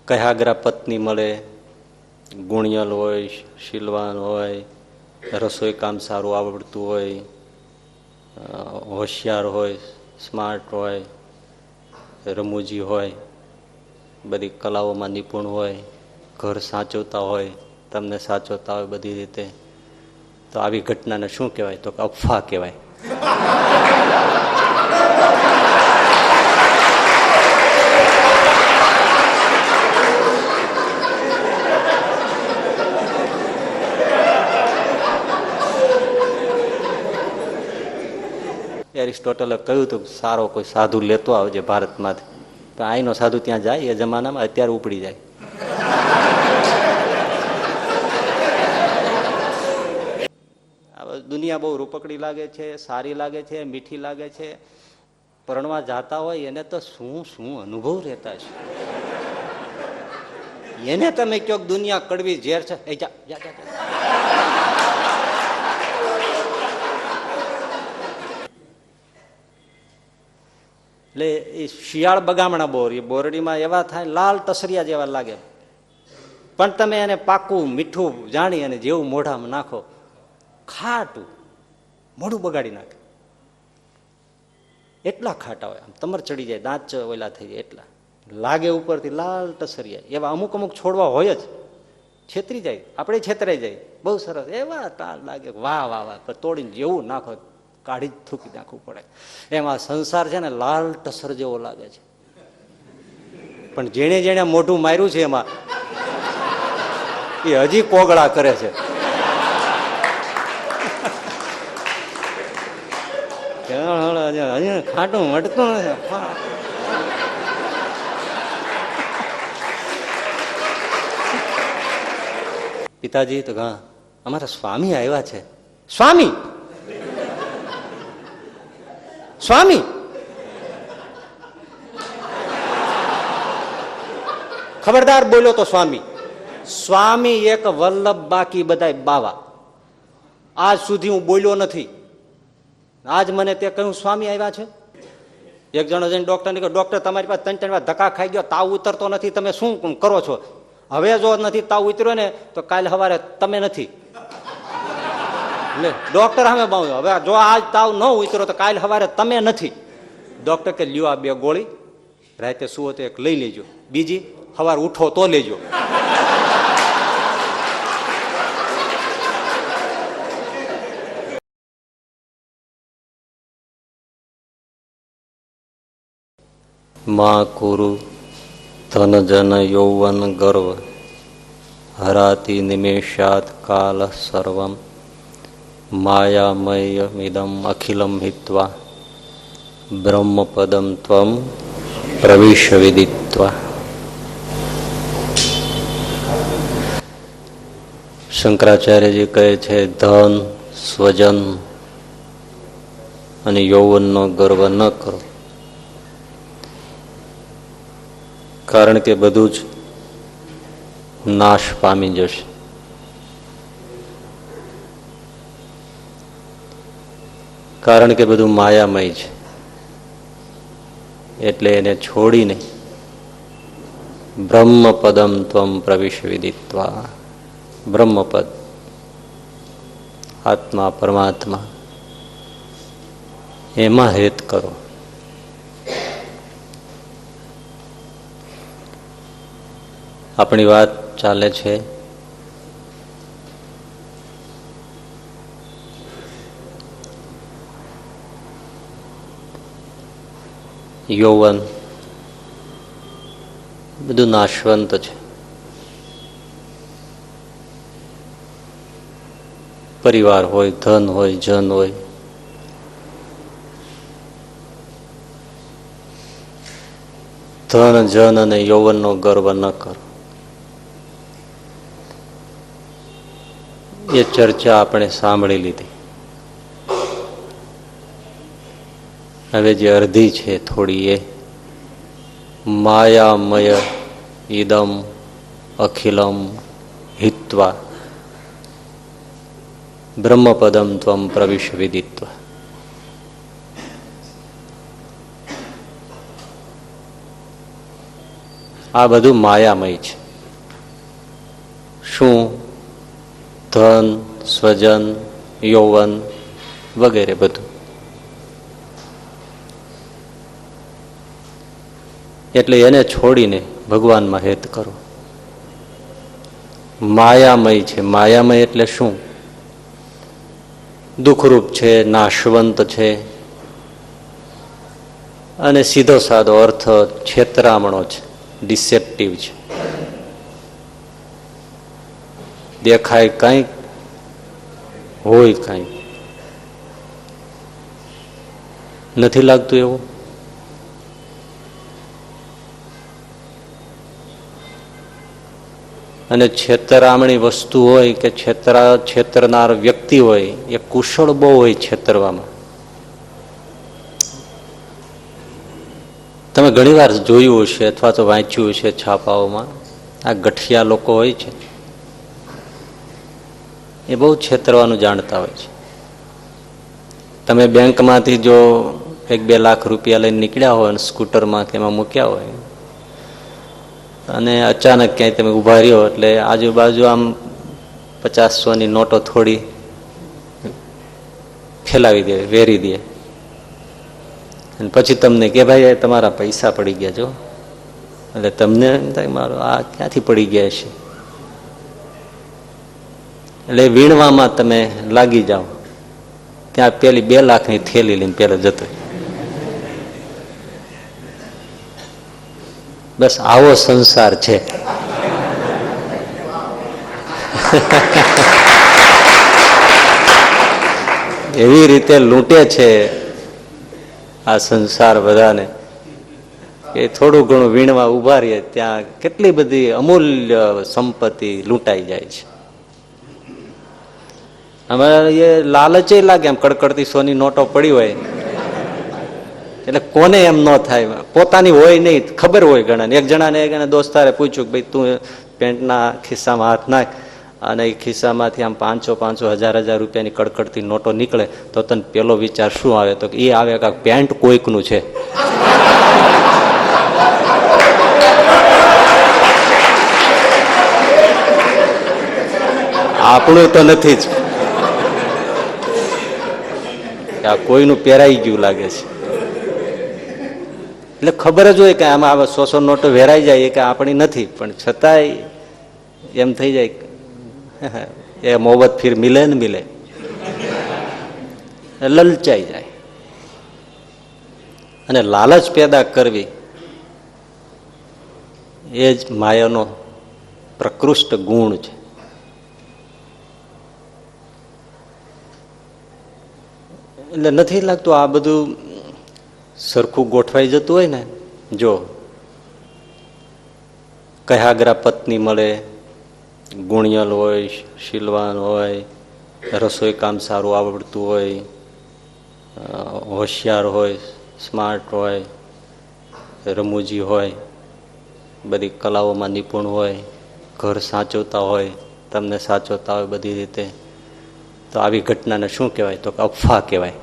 કહાગ્રા પત્ની મળે, ગુણિયલ હોય, શીલવાન હોય, રસોઈ કામ સારું આવડતું હોય, હોશિયાર હોય, સ્માર્ટ હોય, રમૂજી હોય, બધી કલાઓમાં નિપુણ હોય, ઘર સાચવતા હોય, તમને સાચવતા હોય બધી રીતે, તો આવી ઘટનાને શું કહેવાય? તો અફવા કહેવાય. એરિસ્ટોટલે કહ્યું હતું સારો કોઈ સાધુ લેતો આવજે ભારતમાંથી. તો અહીંનો સાધુ ત્યાં જાય એ જમાનામાં અત્યારે ઉપડી જાય. દુનિયા બહુ રૂપકડી લાગે છે, સારી લાગે છે, મીઠી લાગે છે. પરણવા જાતા હોય એને તો શું શું અનુભવ રહેતા છે. એને તમે કહો દુનિયા કડવી ઝેર છે, એ જા જા જા. એટલે એ શિયાળ બગામણા બોર, એ બોરડીમાં એવા થાય લાલ ટસરિયા જેવા લાગે, પણ તમે એને પાકું મીઠું જાણી અને જેવું મોઢામાં નાખો, ખાટું મોઢું બગાડી નાખે. એટલા ખાટા હોય, આમ તમારે ચડી જાય, દાંત ઓલા થઈ જાય, એટલા લાગે ઉપરથી લાલ ટસરિયા. એવા અમુક અમુક છોડવા હોય જ, છેતરી જાય, આપણે છેતરાઈ જાય. બહુ સરસ એવા તાળ લાગે, વાહ વાહ વાહ, પણ તોડીને જેવું નાખો કાઢી જ થૂકી નાખવું પડે. એમાં સંસાર છે ને લાલ ટસર જેવો લાગે છે, પણ જેણે જેણે મોઢું માર્યું છે એમાં એ હજી કોગળા કરે છે. ખાટું મટતું નથી. પિતાજી તો હા અમારા સ્વામી આવ્યા છે. સ્વામી સ્વામી ખબરદાર બોલ્યો તો સ્વામી. સ્વામી એક વલ્લભ, બાકી બધા બાવા. આજ સુધી હું બોલ્યો નથી. આજ મને તે કહ્યું સ્વામી આવ્યા છે. એક જણો જઈને ડોક્ટરને કહ્યું ડોક્ટર તમારી પાસે 3 વાર ધક્કા ખાઈ ગયો, તાવ ઉતરતો નથી, તમે શું કરો છો? હવે જો નથી તાવ ઉતર્યો ને તો કાલે સવારે તમે નથી. ડોક્ટર સામે બાવ્યો, હવે જો આજ તાવ ન ઉતર્યો તો કાલે સવારે તમે નથી. ડોક્ટર કે લ્યો આ 2 ગોળી, રાતે સુવો તો એક લઈ લેજો, બીજી સવારે ઉઠો તો લેજો. માં કુરુ ધન જન યૌવન ગર્વ હરાતી નિમેષાત કાલ સર્વમ માયામયમિદમ અખિલમ હિત્વા બ્રહ્મપદમ ત્વમ પ્રવિશ વિદિત્વા. શંકરાચાર્યજી કહે છે ધન, સ્વજન અને યૌવનનો ગર્વ ન કરો, કારણ કે બધું જ નાશ પામી જશે. કારણ કે બધું માયામય છે, એટલે એને છોડીને બ્રહ્મપદમ ત્વમ પ્રવિશ વિદિત્વા, બ્રહ્મપદ આત્મા પરમાત્મા એમાં હેત કરો. આપણી વાત ચાલે છે યૌવન બધું નાશવંત છે. પરિવાર હોય, ધન હોય, જન હોય, ધન જન અને યૌવનનો ગર્વ ન કરો. એ ચર્ચા આપણે સાંભળી લીધી. હવે જે અડધી છે થોડી, એ માયામય ઇદમ અખિલમ હિત્વા બ્રહ્મપદમ ત્વમ પ્રવિશ વિદિત્વા. આ બધું માયામય છે. શું? ધન, સ્વજન, યૌવન વગેરે બધું. એટલે એને છોડીને ભગવાનમાં હેત કરો. માયામય છે. માયામય એટલે શું? દુઃખરૂપ છે, નાશવંત છે, અને સીધો સાદો અર્થ છેતરામણો છે, ડિસેપ્ટિવ છે. દેખાય કંઈક, હોય કંઈક. નથી લાગતું એવું? અને છેતરામણી વસ્તુ હોય કે છેતરનાર વ્યક્તિ હોય એ કુશળ બહુ હોય છેતરવામાં. તમે ઘણી વાર જોયું હશે અથવા તો વાંચ્યું હશે છાપાઓમાં, આ ગઠિયા લોકો હોય છે એ બહુ છેતરવાનું જાણતા હોય છે. તમે બેંકમાંથી જો 1-2 લાખ રૂપિયા લઈને નીકળ્યા હોય અને સ્કૂટરમાં કે એમાં મૂક્યા હોય અને અચાનક ક્યાંય તમે ઉભા રહ્યો એટલે આજુબાજુ આમ 50-100ની નોટો થોડી ફેલાવી દે, વેરી દે, અને પછી તમને કે ભાઈ તમારા પૈસા પડી ગયા જો. એટલે તમને એમ થાય મારો આ ક્યાંથી પડી ગયા છે. એટલે વીણવામાં તમે લાગી જાઓ. ત્યાં પેલી 2 લાખની થેલી લઈને પેલા જતો. બસ આવો સંસાર છે. એવી રીતે લૂંટે છે આ સંસાર બધાને કે થોડું ઘણું વીણવા ઉભા રહીએ ત્યાં કેટલી બધી અમૂલ્ય સંપત્તિ લૂંટાઈ જાય છે. અમારે એ લાલચે લાગે, એમ કડકડતી સોની નોટો પડી હોય એટલે કોને એમ ન થાય? પોતાની હોય નહીં, ખબર હોય ઘણાને. એક જણાને દોસ્તારે પૂછ્યું કે ભાઈ તું પેન્ટના ખિસ્સામાં હાથ નાખ અને એ ખિસ્સામાંથી આમ 500, 1000 રૂપિયાની કડકડતી નોટો નીકળે તો તને પેલો વિચાર શું આવે? તો એ આવે કે પેન્ટ કોઈકનું છે. આપણું તો નથી જ, આ કોઈનું પહેરાઈ ગયું લાગે છે. એટલે ખબર જ હોય કે આમાં 100 નોટો વેરાઈ જાય કે આપણી નથી, પણ છતાંય એમ થઈ જાય એ મોહબ્બત ફિર મિલે ને મિલે, લલચાઈ જાય. અને લાલચ પેદા કરવી એ જ માયાનો પ્રકૃષ્ટ ગુણ છે. એટલે નથી લાગતું આ બધું સરખું ગોઠવાઈ જતું હોય ને? જો કયાગ્રા પત્ની મળે, ગુણિયલ હોય, શીલવાન હોય, રસોઈ કામ સારું આવડતું હોય, હોશિયાર હોય, સ્માર્ટ હોય, રમૂજી હોય, બધી કલાઓમાં નિપુણ હોય, ઘર સાચવતા હોય, તમને સાચવતા હોય બધી રીતે, તો આવી ઘટનાને શું કહેવાય? તો અફવા કહેવાય.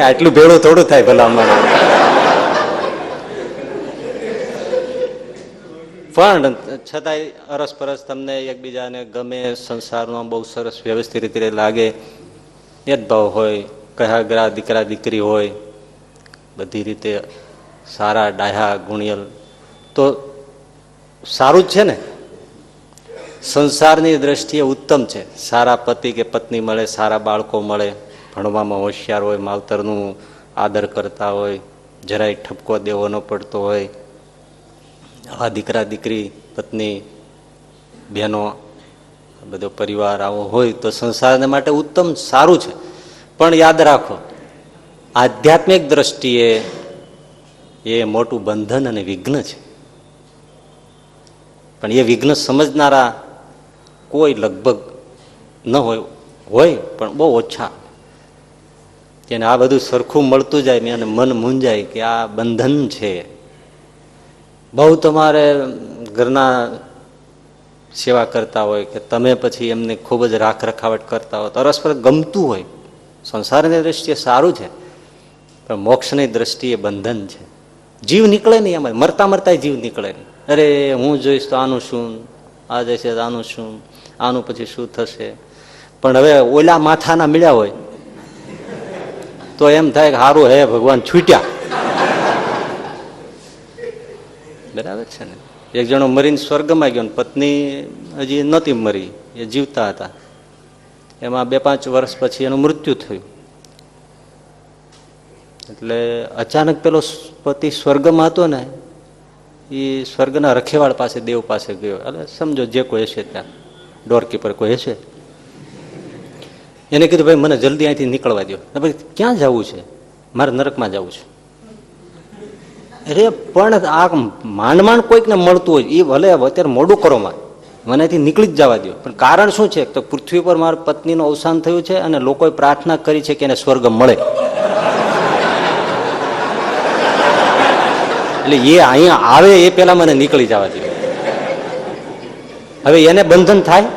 આટલું ભેળું થોડું થાય ભલા મને. પણ છતાંય અરસપરસ તમને એકબીજાને ગમે, સંસારમાં બહુ સરસ વ્યવસ્થિત રીતે લાગે, ભેદભાવ હોય, કયાગ્રા દીકરા દીકરી હોય, બધી રીતે સારા ડાહ્યા ગુણિયલ, તો સારું જ છે ને? સંસારની દ્રષ્ટિએ ઉત્તમ છે. સારા પતિ કે પત્ની મળે, સારા બાળકો મળે, ભણવામાં હોશિયાર હોય, માવતરનું આદર કરતા હોય, જરાય ઠપકો દેવો ન પડતો હોય, આ દીકરા દીકરી, પત્ની, બહેનો, બધો પરિવાર આવો હોય તો સંસારને માટે ઉત્તમ, સારું છે. પણ યાદ રાખો, આધ્યાત્મિક દ્રષ્ટિએ એ મોટું બંધન અને વિઘ્ન છે. પણ એ વિઘ્ન સમજનારા કોઈ લગભગ ન હોય પણ બહુ ઓછા. તેને આ બધું સરખું મળતું જાય ને અને મન મૂંઝાય કે આ બંધન છે, બહુ તમારે ઘરના સેવા કરતા હોય કે તમે પછી એમને ખૂબ જ રાખ રખાવટ કરતા હોય, પરસ્પર ગમતું હોય, સંસારની દ્રષ્ટિએ સારું છે, પણ મોક્ષની દ્રષ્ટિએ બંધન છે. જીવ નીકળે નહીં એમાં, મરતા મરતા જીવ નીકળે નહીં. અરે હું જોઈશ તો આનું શું, આ જશે તો આનું શું, આનું પછી શું થશે. પણ હવે ઓલા માથાના મળ્યા હોય તો એમ થાય કે સારું હે ભગવાન છૂટ્યા. બરાબર છે ને. એક જણો મરીને સ્વર્ગમાં ગયો, પત્ની હજી નહોતી મરી, એ જીવતા હતા. એમાં 2-5 વર્ષ પછી એનું મૃત્યુ થયું. એટલે અચાનક પેલો પતિ સ્વર્ગમાં હતો ને, એ સ્વર્ગના રખેવાળ પાસે, દેવ પાસે ગયો. એટલે સમજો જે કોઈ હશે ત્યાં, ડોરકીપર કોઈ હશે, એને કીધું ભાઈ મને જલ્દી અહીંથી નીકળવા દો. ભાઈ ક્યાં જવું છે? મારે નરકમાં જવું છે. અરે પણ આ માંડ કોઈકને મળતું હોય, એ ભલે અત્યારે મોડું કરો, મને અહીંથી નીકળી જ જવા દો. પણ કારણ શું છે? તો પૃથ્વી પર મારા પત્નીનું અવસાન થયું છે અને લોકોએ પ્રાર્થના કરી છે કે એને સ્વર્ગ મળે. એટલે એ અહીંયા આવે એ પેલા મને નીકળી જવા દો. હવે એને બંધન થાય?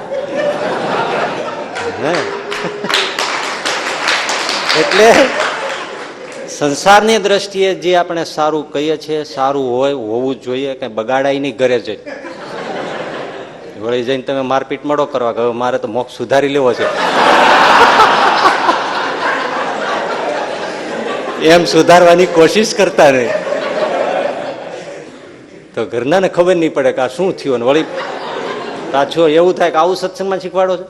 એટલે સંસારની દ્રષ્ટિએ જે આપણે સારું કહીએ છીએ, સારું હોય, હોવું જોઈએ, કઈ બગાડાય નહીં ઘરે જઈ. વળી જઈને તમે મારપીટ મળો કરવા કે મારે તો મોક્ષ સુધારી લેવો છે, એમ સુધારવાની કોશિશ કરતા નહીં. તો ઘરનાને ખબર નહીં પડે કે આ શું થયું. ને વળી પાછું એવું થાય કે આવું સત્સંગમાં શીખવાડો છો.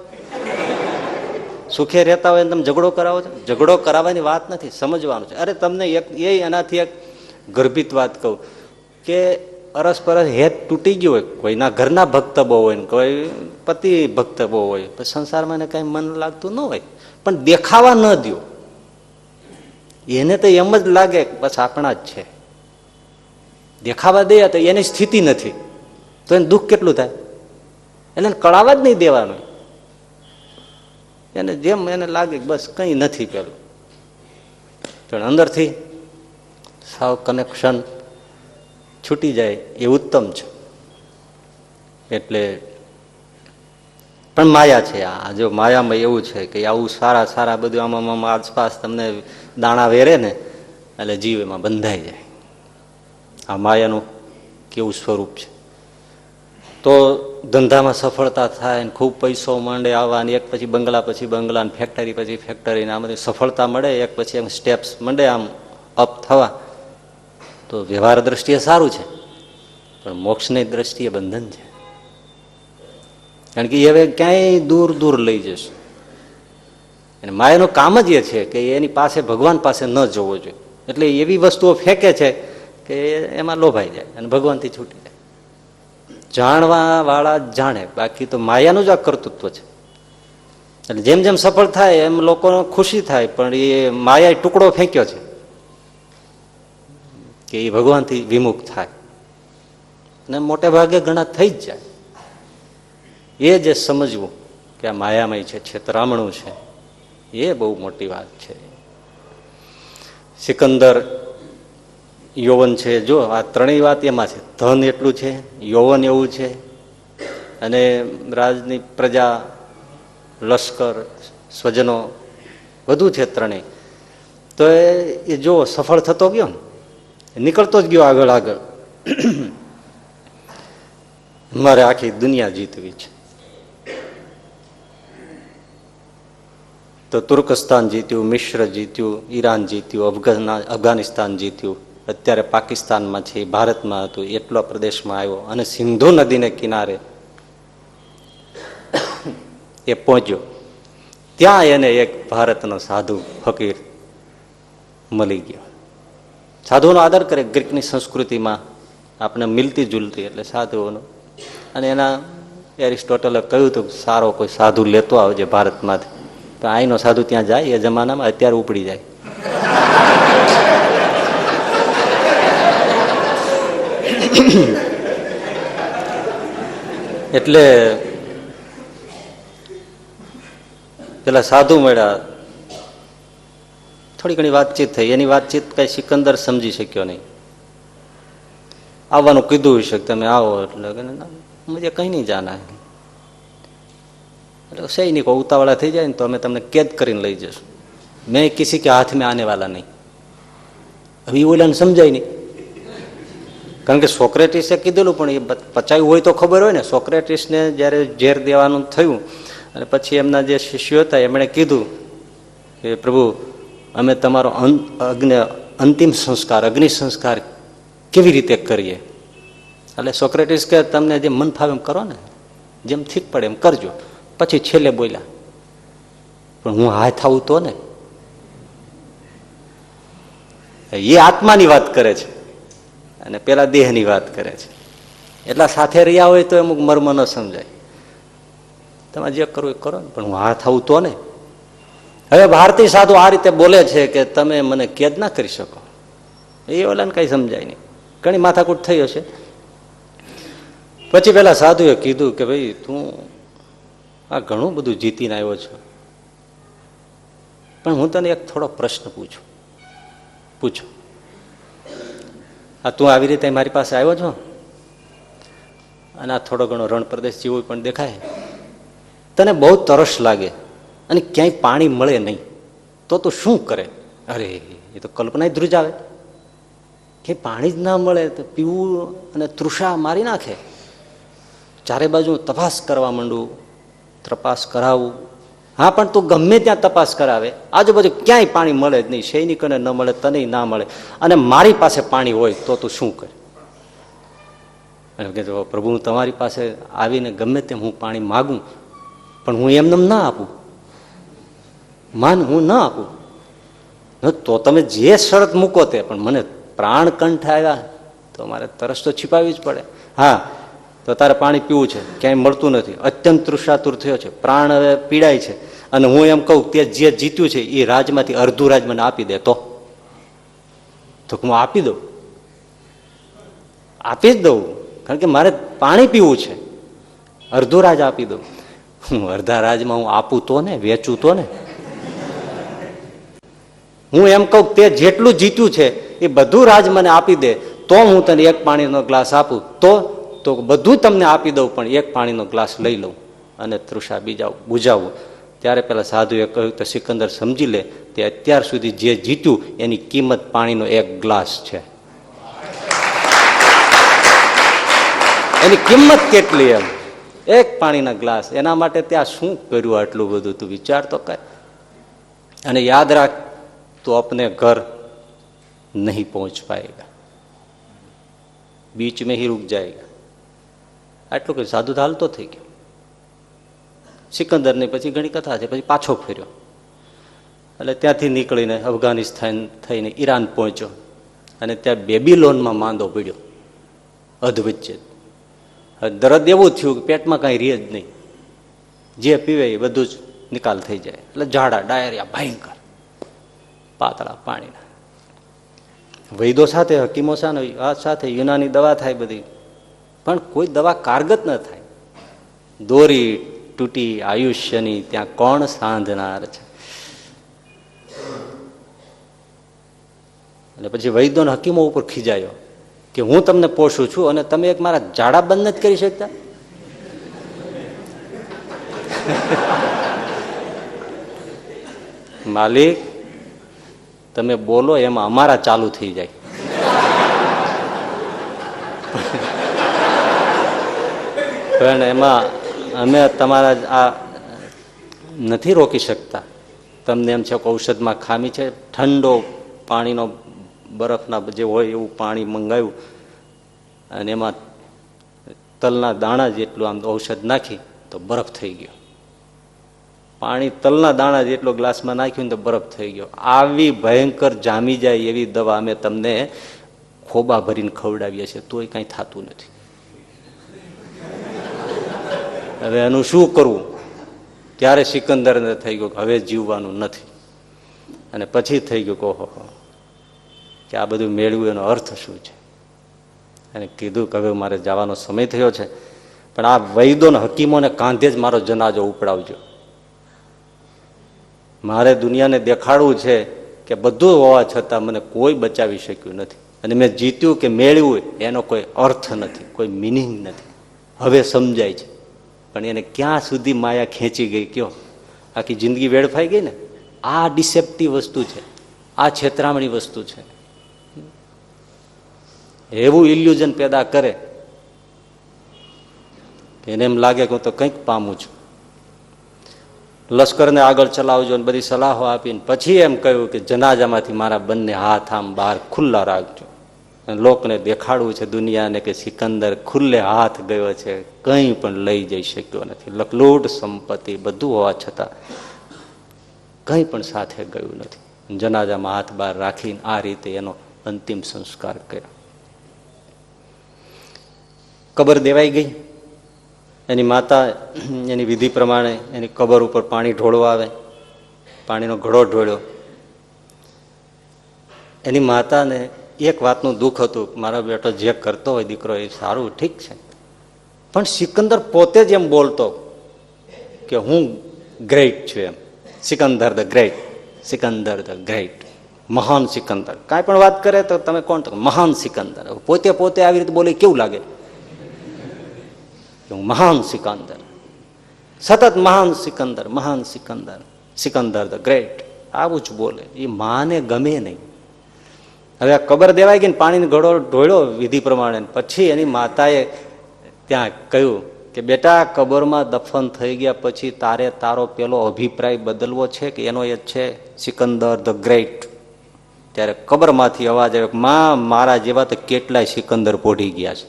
સુખે રહેતા હોય તમે ઝઘડો કરાવો છો. ઝઘડો કરાવવાની વાત નથી, સમજવાનું છે. અરે તમને એનાથી એક ગર્ભિત વાત કહું કે અરસપરસ હેત તૂટી ગયું હોય, કોઈના ઘરના ભક્ત બહુ હોય ને કોઈ પતિ ભક્ત બહુ હોય, પછી સંસારમાં એને કઈ મન લાગતું ન હોય, પણ દેખાવા ન દો. એને તો એમ જ લાગે બસ આપણા જ છે. દેખાવા દે તો એની સ્થિતિ નથી, તો એને દુઃખ કેટલું થાય. એને કળાવા જ નહીં દેવાનું. એને જેમ એને લાગે બસ કંઈ નથી પેલું, પણ અંદરથી સાવ કનેક્શન છૂટી જાય એ ઉત્તમ છે. એટલે પણ માયા છે આ. જો માયામાં એવું છે કે આવું સારા સારા બધું આમાં આસપાસ તમને દાણા વેરે ને એટલે જીવ એમાં બંધાઈ જાય. આ માયાનું કેવું સ્વરૂપ છે. તો ધંધામાં સફળતા થાય ને ખૂબ પૈસો માંડે આવવા, એક પછી બંગલા ને ફેક્ટરી પછી ફેક્ટરી, આમ બધી સફળતા મળે, એક પછી એમ સ્ટેપ્સ મંડે આમ અપ થવા, તો વ્યવહાર દ્રષ્ટિએ સારું છે, પણ મોક્ષની દ્રષ્ટિએ બંધન છે. કારણ કે એ હવે ક્યાંય દૂર દૂર લઈ જશે. અને માયાનું કામ જ એ છે કે એની પાસે ભગવાન પાસે ન જવો જોઈએ. એટલે એવી વસ્તુઓ ફેંકે છે કે એમાં લોભાઈ જાય અને ભગવાનથી છૂટી જાય. જાણવા વાળા જાણે, બાકી તો માયાનું જ આ કર્તૃત્વ છે. એટલે જેમ જેમ સફળ થાય એમ લોકોને ખુશી થાય, પણ એ માયા ટુકડો ફેંક્યો છે કે એ ભગવાનથી વિમુખ થાય, અને મોટે ભાગે ઘણા થઈ જ જાય. એ જે સમજવું કે આ માયામય છે, છેતરામણું છે, એ બહુ મોટી વાત છે. સિકંદર યૌવન છે, જો આ ત્રણેય વાત એમાં છે. ધન એટલું છે, યૌવન એવું છે, અને રાજની પ્રજા, લશ્કર, સ્વજનો બધું છે ત્રણેય. તો એ જો સફળ થતો ગયો ને, નીકળતો જ ગયો આગળ આગળ. મારે આખી દુનિયા જીતવી છે. તો તુર્કસ્તાન જીત્યું, મિશ્ર જીત્યું, ઈરાન જીત્યું, અફઘાનિસ્તાન જીત્યું, અત્યારે પાકિસ્તાનમાં છે, ભારતમાં હતું, એટલો પ્રદેશમાં આવ્યો અને સિંધુ નદીને કિનારે એ પહોંચ્યો. ત્યાં એને એક ભારતનો સાધુ ફકીર મળી ગયો. સાધુનો આદર કરે. ગ્રીકની સંસ્કૃતિમાં આપણે મિલતી જુલતી, એટલે સાધુઓનો. અને એના એરિસ્ટોટલે કહ્યું હતું સારો કોઈ સાધુ લેતો આવજે ભારતમાંથી. તો અહીંનો સાધુ ત્યાં જાય એ જમાનામાં, અત્યારે ઉપડી જાય. એટલે પેલા સાધુ મળ્યા, થોડી ઘણી વાતચીત થઈ. એની વાતચીત કઈ સિકંદર સમજી શક્યો નહીં. આવવાનું કીધું હશે કે તમે આવો, એટલે મુझे કहीं નહીં જાના है. એટલે સૈનિકો ઉતાવળા થઈ જાય ને તો અમે તમને કેદ કરીને લઈ જશું, મેં કિસી કે હાથ મેં આને વાલા નહીં. હવે એ ઓલાને સમજાય નહીં, કારણ કે સોક્રેટિસે કીધેલું, પણ એ પચાયું હોય તો ખબર હોય ને. સોક્રેટિસને જ્યારે ઝેર દેવાનું થયું અને પછી એમના જે શિષ્યો હતા એમણે કીધું કે પ્રભુ અમે તમારો અંતિમ સંસ્કાર, અગ્નિ સંસ્કાર કેવી રીતે કરીએ? એટલે સોક્રેટિસ કે તમને જે મન ફાવે એમ કરો ને, જેમ ઠીક પડે એમ કરજો. પછી છેલ્લે બોલ્યા, પણ હું હાથ આવું તો ને. એ આત્માની વાત કરે છે અને પેલા દેહની વાત કરે છે. એટલા સાથે રહ્યા હોય તો અમુક મર્મ ન સમજાય. તમે જે કરવું એ કરો ને, પણ હું હાથ આવું તો ને. હવે ભારતીય સાધુ આ રીતે બોલે છે કે તમે મને કેદ ના કરી શકો. એ ઓલાને કઈ સમજાય નહીં, ઘણી માથાકૂટ થઈ હશે. પછી પેલા સાધુએ કીધું કે ભાઈ તું આ ઘણું બધું જીતીને આવ્યો છો, પણ હું તને એક થોડો પ્રશ્ન પૂછો. આ તું આવી રીતે મારી પાસે આવ્યો છો અને આ થોડો ઘણો રણ પ્રદેશ જેવો પણ દેખાય, તને બહુ તરસ લાગે અને ક્યાંય પાણી મળે નહીં તો તું શું કરે? અરે એ તો કલ્પના ધ્રુજાવે કે પાણી જ ના મળે તો પીવું અને તૃષા મારી નાખે. ચારે બાજુ તપાસ કરવા માંડું, તપાસ કરાવું. હા, પણ તું ગમે ત્યાં તપાસ કરાવે, આજુબાજુ ક્યાંય પાણી મળે જ નહીં, સૈનિકોને ન મળે, તને ના મળે, અને મારી પાસે પાણી હોય તો તું શું કરે? કે પ્રભુ હું તમારી પાસે આવીને ગમે તેમ હું પાણી માગું, પણ હું એમને ના આપું, હું ના આપું. તો તમે જે શરત મૂકો તે, પણ મને પ્રાણ કંઠ આવ્યા તો મારે તરસ તો छिपाવી જ પડે. હા, તો તારે પાણી પીવું છે, ક્યાંય મળતું નથી, અત્યંત તૃષાતુર થયો છે, પ્રાણ હવે પીડાય છે, અને હું એમ કહું તે જે જીત્યું છે એ રાજમાંથી અડધું રાજ મને આપી દે તો હું આપી દઉં, આપી જ દઉં, કારણ કે મારે પાણી પીવું છે. અડધું રાજ આપી દઉં. હું અડધા રાજમાં હું આપું તો ને, વેચું તો ને. હું એમ કહું તે જેટલું જીત્યું છે એ બધું રાજ મને આપી દે તો હું તને એક પાણીનો ગ્લાસ આપું, તો બધું તમને આપી દઉં, પણ એક પાણીનો ગ્લાસ લઈ લઉં અને તૃષા બુજાવું. ત્યારે પેલા સાધુએ કહ્યું તો સિકંદર સમજી લે તે અત્યાર સુધી જે જીત્યું એની કિંમત પાણીનો એક ગ્લાસ છે. એની કિંમત કેટલી? એમ એક પાણીના ગ્લાસ. એના માટે ત્યાં શું કર્યું આટલું બધું? તું વિચાર તો કર. અને યાદ રાખ, तो अपने घर नहीं पहुंच पाएगा, बीच में ही रुक जाएगा. આટલું કે સાધુ હાલતો થઈ ગયો. સિકંદરની પછી ઘણી કથા છે. પછી પાછો ફર્યો, એટલે ત્યાંથી નીકળીને અફઘાનિસ્તાન થઈને ઈરાન પહોંચ્યો અને ત્યાં બેબીલોનમાં માંદો પડ્યો અધવચ્ચે. દરદ એવું થયું કે પેટમાં કાંઈ રહે જ નહીં, જે પીવે એ બધું જ નિકાલ થઈ જાય. એટલે ઝાડા, ડાયરિયા ભયંકર, પાતળા પાણીના. વૈદો સાથે, હકીમો સાથે યુનાની દવા થાય બધી, પણ કોઈ દવા કારગત ન થાય. દોરી તૂટી આયુષ્યની ત્યાં કોણ સાંધનાર છે? એટલે પછી વૈદો હકીમો ઉપર ખીજાયો કે હું તમને પોષું છું અને તમે એક મારા ઝાડા બંધ નથી કરી શકતા. માલિક તમે બોલો એમાં અમારા ચાલુ થઈ જાય. પણ એમાં અમે તમારા આ નથી રોકી શકતા. તમને એમ છે કે ઔષધમાં ખામી છે. ઠંડો પાણીનો બરફના જે હોય એવું પાણી મંગાવ્યું અને એમાં તલના દાણા જેટલું આમ ઔષધ નાખી તો બરફ થઈ ગયો. પાણી તલના દાણા જેટલો ગ્લાસમાં નાખ્યું તો બરફ થઈ ગયો. આવી ભયંકર જામી જાય એવી દવા અમે તમને ખોબા ભરીને ખવડાવીએ છીએ તોય કાંઈ થતું નથી. હવે એનું શું કરવું? ત્યારે સિકંદરને થઈ ગયું કે હવે જીવવાનું નથી. અને પછી થઈ ગયું કે ઓહો કે આ બધું મેળવ્યું એનો અર્થ શું છે? અને કીધું કે હવે મારે જવાનો સમય થયો છે, પણ આ વૈદોને હકીમોને કાંધે જ મારો જનાજો ઉપડાવજો. મારે દુનિયાને દેખાડવું છે કે બધું હોવા છતાં મને કોઈ બચાવી શક્યું નથી. અને મેં જીત્યું કે મેળવ્યું એનો કોઈ અર્થ નથી, કોઈ મિનિંગ નથી. હવે સમજાય છે. પણ એને ક્યાં સુધી માયા ખેંચી ગઈ કયો? આખી જિંદગી વેડફાઈ ગઈ ને. આ ડિસેપ્ટિવ વસ્તુ છે, આ છેતરામણી વસ્તુ છે. એવું ઇલ્યુઝન પેદા કરે એને એમ લાગે કે હું તો કંઈક પામું છું. લશ્કરને આગળ ચલાવજો ને બધી સલાહો આપીને પછી એમ કહ્યું કે જનાજામાંથી મારા બંને હાથ આમ બહાર ખુલ્લા રાખજો. લોકને દેખાડવું છે દુનિયાને કે સિકંદર ખુલ્લે હાથ ગયો છે, કંઈ પણ લઈ જઈ શક્યો નથી. લકલૂટ સંપત્તિ બધું હોવા છતાં કંઈ પણ સાથે ગયું નથી. જનાજામાં હાથ બહાર રાખીને આ રીતે એનો અંતિમ સંસ્કાર કર્યો. કબર દેવાઈ ગઈ. એની માતા એની વિધિ પ્રમાણે એની કબર ઉપર પાણી ઢોળવા આવે. પાણીનો ઘડો ઢોળ્યો. એની માતાને એક વાતનું દુઃખ હતું, મારો બેટો જે કરતો હોય દીકરો એ સારું ઠીક છે, પણ સિકંદર પોતે જ એમ બોલતો કે હું ગ્રેટ છું એમ. Sikandar the great, Sikandar the great, મહાન સિકંદર. કાંઈ પણ વાત કરે તો તમે કોણ? તો મહાન સિકંદર. પોતે પોતે આવી રીતે બોલે કેવું લાગે? મહાન સિકંદર, સતત મહાન સિકંદર, મહાન સિકંદર, સિકંદર ધ ગ્રેટ, આવું જ બોલે. એ માને ગમે નહીં. હવે આ કબર દેવાઈ ગઈ ને પાણીનો ઘડો ઢોળ્યો વિધિ પ્રમાણે. પછી એની માતાએ ત્યાં કહ્યું કે બેટા, કબરમાં દફન થઈ ગયા પછી તારે તારો પેલો અભિપ્રાય બદલવો છે કે એનો એ છે સિકંદર ધ ગ્રેટ. ત્યારે કબરમાંથી અવાજ આવ્યો, માં મારા જેવા તો કેટલાય સિકંદર પોઢી ગયા છે,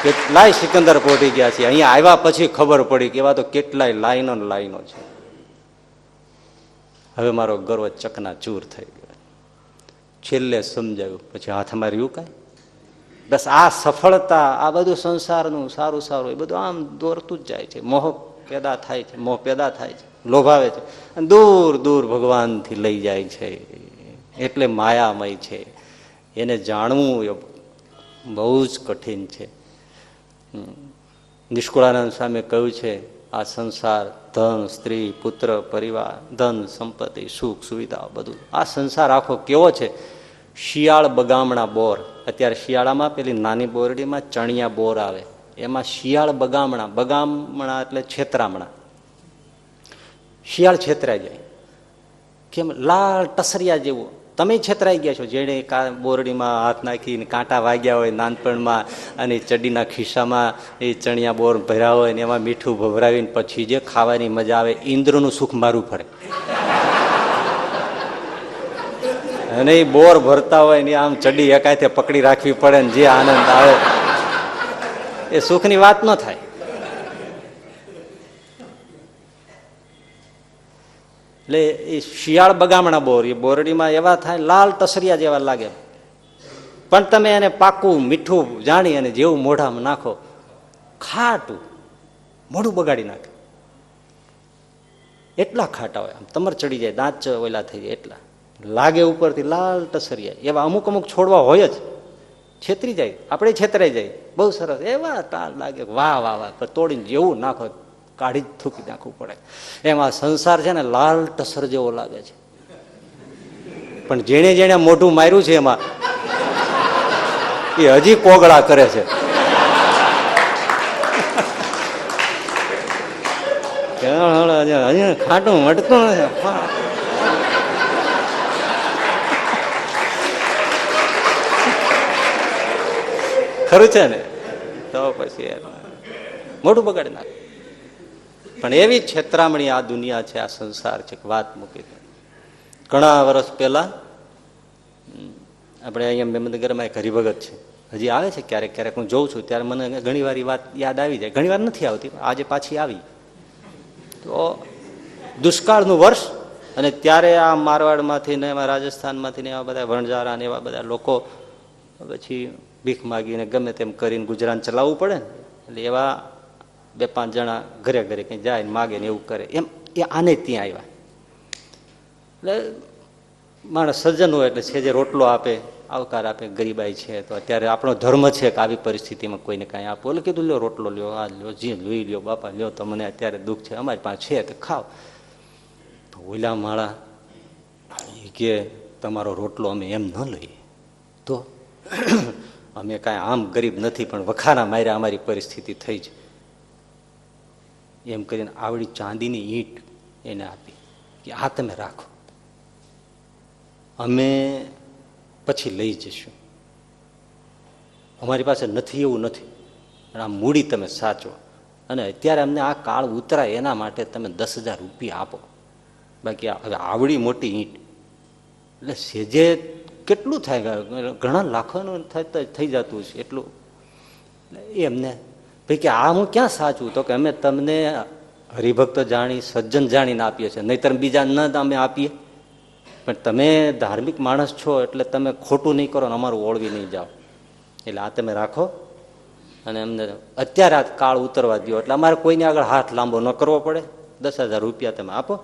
કેટલાય સિકંદર પોઢી ગયા છે. અહીંયા આવ્યા પછી ખબર પડી કે એવા તો કેટલાય લાઈનો લાઈનો છે. હવે મારો ગર્વ ચકના ચૂર થઈ ગયો. છેલ્લે સમજાયું, પછી હાથમાં રહ્યું કાંઈ. બસ આ સફળતા, આ બધું સંસારનું સારું સારું એ બધું આમ દોરતું જ જાય છે. મોહ પેદા થાય છે, મોહ પેદા થાય છે, લોભાવે છે, અને દૂર દૂર ભગવાનથી લઈ જાય છે. એટલે માયામય છે. એને જાણવું એ બહુ જ કઠિન છે. નિષ્કુળાનંદ સામે કહ્યું છે, આ સંસાર, ધન, સ્ત્રી, પુત્ર, પરિવાર, ધન, સંપત્તિ, સુખ, સુવિધા, બધું આ સંસાર આખો કેવો છે? શિયાળ બગામણા બોર. અત્યારે શિયાળામાં પેલી નાની બોરડીમાં ચણિયા બોર આવે, એમાં શિયાળ બગામણા. બગામણા એટલે છેતરામણા. શિયાળ છેતરાઈ જાય. કેમ? લાલ ટસરિયા જેવું. તમે છેતરાઈ ગયા છો. જેણે બોરડીમાં હાથ નાખીને કાંટા વાગ્યા હોય નાનપણમાં, અને ચડીના ખિસ્સામાં એ ચણિયા બોર ભર્યા હોય ને એમાં મીઠું ભભરાવીને પછી જે ખાવાની મજા આવે, ઇન્દ્રનું સુખ મારું ફરે. અને એ બોર ભરતા હોય ને આમ ચડી એકાયથે પકડી રાખવી પડે ને જે આનંદ આવે એ સુખની વાત ન થાય. એટલે એ શિયાળ બગામણા બોર, એ બોરડીમાં એવા થાય લાલ ટસરિયા જેવા લાગે. પણ તમે એને પાકું મીઠું જાણી અને જેવું મોઢામાં નાખો, ખાટું, મોઢું બગાડી નાખે. એટલા ખાટા હોય, આમ તમારે ચડી જાય, દાંત ઓલા થઈ જાય. એટલા લાગે ઉપરથી લાલ ટસરિયા. એવા અમુક અમુક છોડવા હોય જ, છેતરી જાય, આપણે છેતરાઈ જાય. બહુ સરસ એવા ટાળ લાગે, વાહ વાહ વાહ, પણ તોડીને જેવું નાખો કાઢી જ થૂકી નાખવું પડે. એમાં સંસાર છે ને લાલ ટસર જેવો લાગે છે. પણ જેણે જેણે મોઢું માર્યું છે એમાં એ હજી કોગળા કરે છે. ખાટું મટતું નથી. ખરું છે ને? તો પછી મોઢું બગાડી નાખે. પણ એવી છેતરામણી આ દુનિયા છે, આ સંસાર છે. વાત મૂકી દે. ઘણા વર્ષ પહેલા આપણે અહીંયા મેમનગરમાં એક હરિભગત છે, હજી આવે છે ક્યારેક ક્યારેક. હું જોઉં છું ત્યારે મને ઘણી વાર વાત યાદ આવી જાય. ઘણી વાર નથી આવતી, આજે પાછી આવી. તો દુષ્કાળનું વર્ષ, અને ત્યારે આ મારવાડમાંથી ને એમાં રાજસ્થાનમાંથી ને એવા બધા વણઝારા ને એવા બધા લોકો પછી ભીખ માગીને ગમે તેમ કરીને ગુજરાન ચલાવવું પડે ને, એટલે એવા 2-5 જણા ઘરે ઘરે કંઈ જાય ને માગે ને એવું કરે. એમ એ આને ત્યાં આવ્યા. એટલે માણસ સજ્જન હોય એટલે છે જે રોટલો આપે, આવકાર આપે. ગરીબાઈ છે તો અત્યારે આપણો ધર્મ છે કે આવી પરિસ્થિતિમાં કોઈને કાંઈ આપો. એટલે કીધું લ્યો રોટલો લ્યો, આ લ્યો, જે જોઈ લ્યો બાપા લ્યો, તમને અત્યારે દુઃખ છે, અમારી પાસે છે તો ખાઓ. તો ઓલા માળા એ કે તમારો રોટલો અમે એમ ન લઈએ. તો અમે કાંઈ આમ ગરીબ નથી, પણ વખાના માર્યા અમારી પરિસ્થિતિ થઈ છે. એમ કરીને આવડી ચાંદીની ઈંટ એને આપી કે આ તમે રાખો, અમે પછી લઈ જઈશું. અમારી પાસે નથી એવું નથી, પણ આ મૂડી તમે સાચો, અને અત્યારે અમને આ કાળ ઉતરાય એના માટે તમે 10,000 રૂપિયા આપો. બાકી હવે આવડી મોટી ઈંટ એટલે સેજે કેટલું થાય, ઘણા લાખોનું થઈ જતું છે એટલું. એમને ભાઈ કે આ હું ક્યાં સાચું? તો કે અમે તમને હરિભક્ત જાણી સજ્જન જાણીને આપીએ છીએ, નહીતર બીજા ન અમે આપીએ. પણ તમે ધાર્મિક માણસ છો એટલે તમે ખોટું નહીં કરો ને અમારું ઓળવી નહીં જાઓ. એટલે આ તમે રાખો, અને અમને અત્યારે આ કાળ ઉતરવા દો, એટલે અમારે કોઈને આગળ હાથ લાંબો ન કરવો પડે. 10,000 રૂપિયા તમે આપો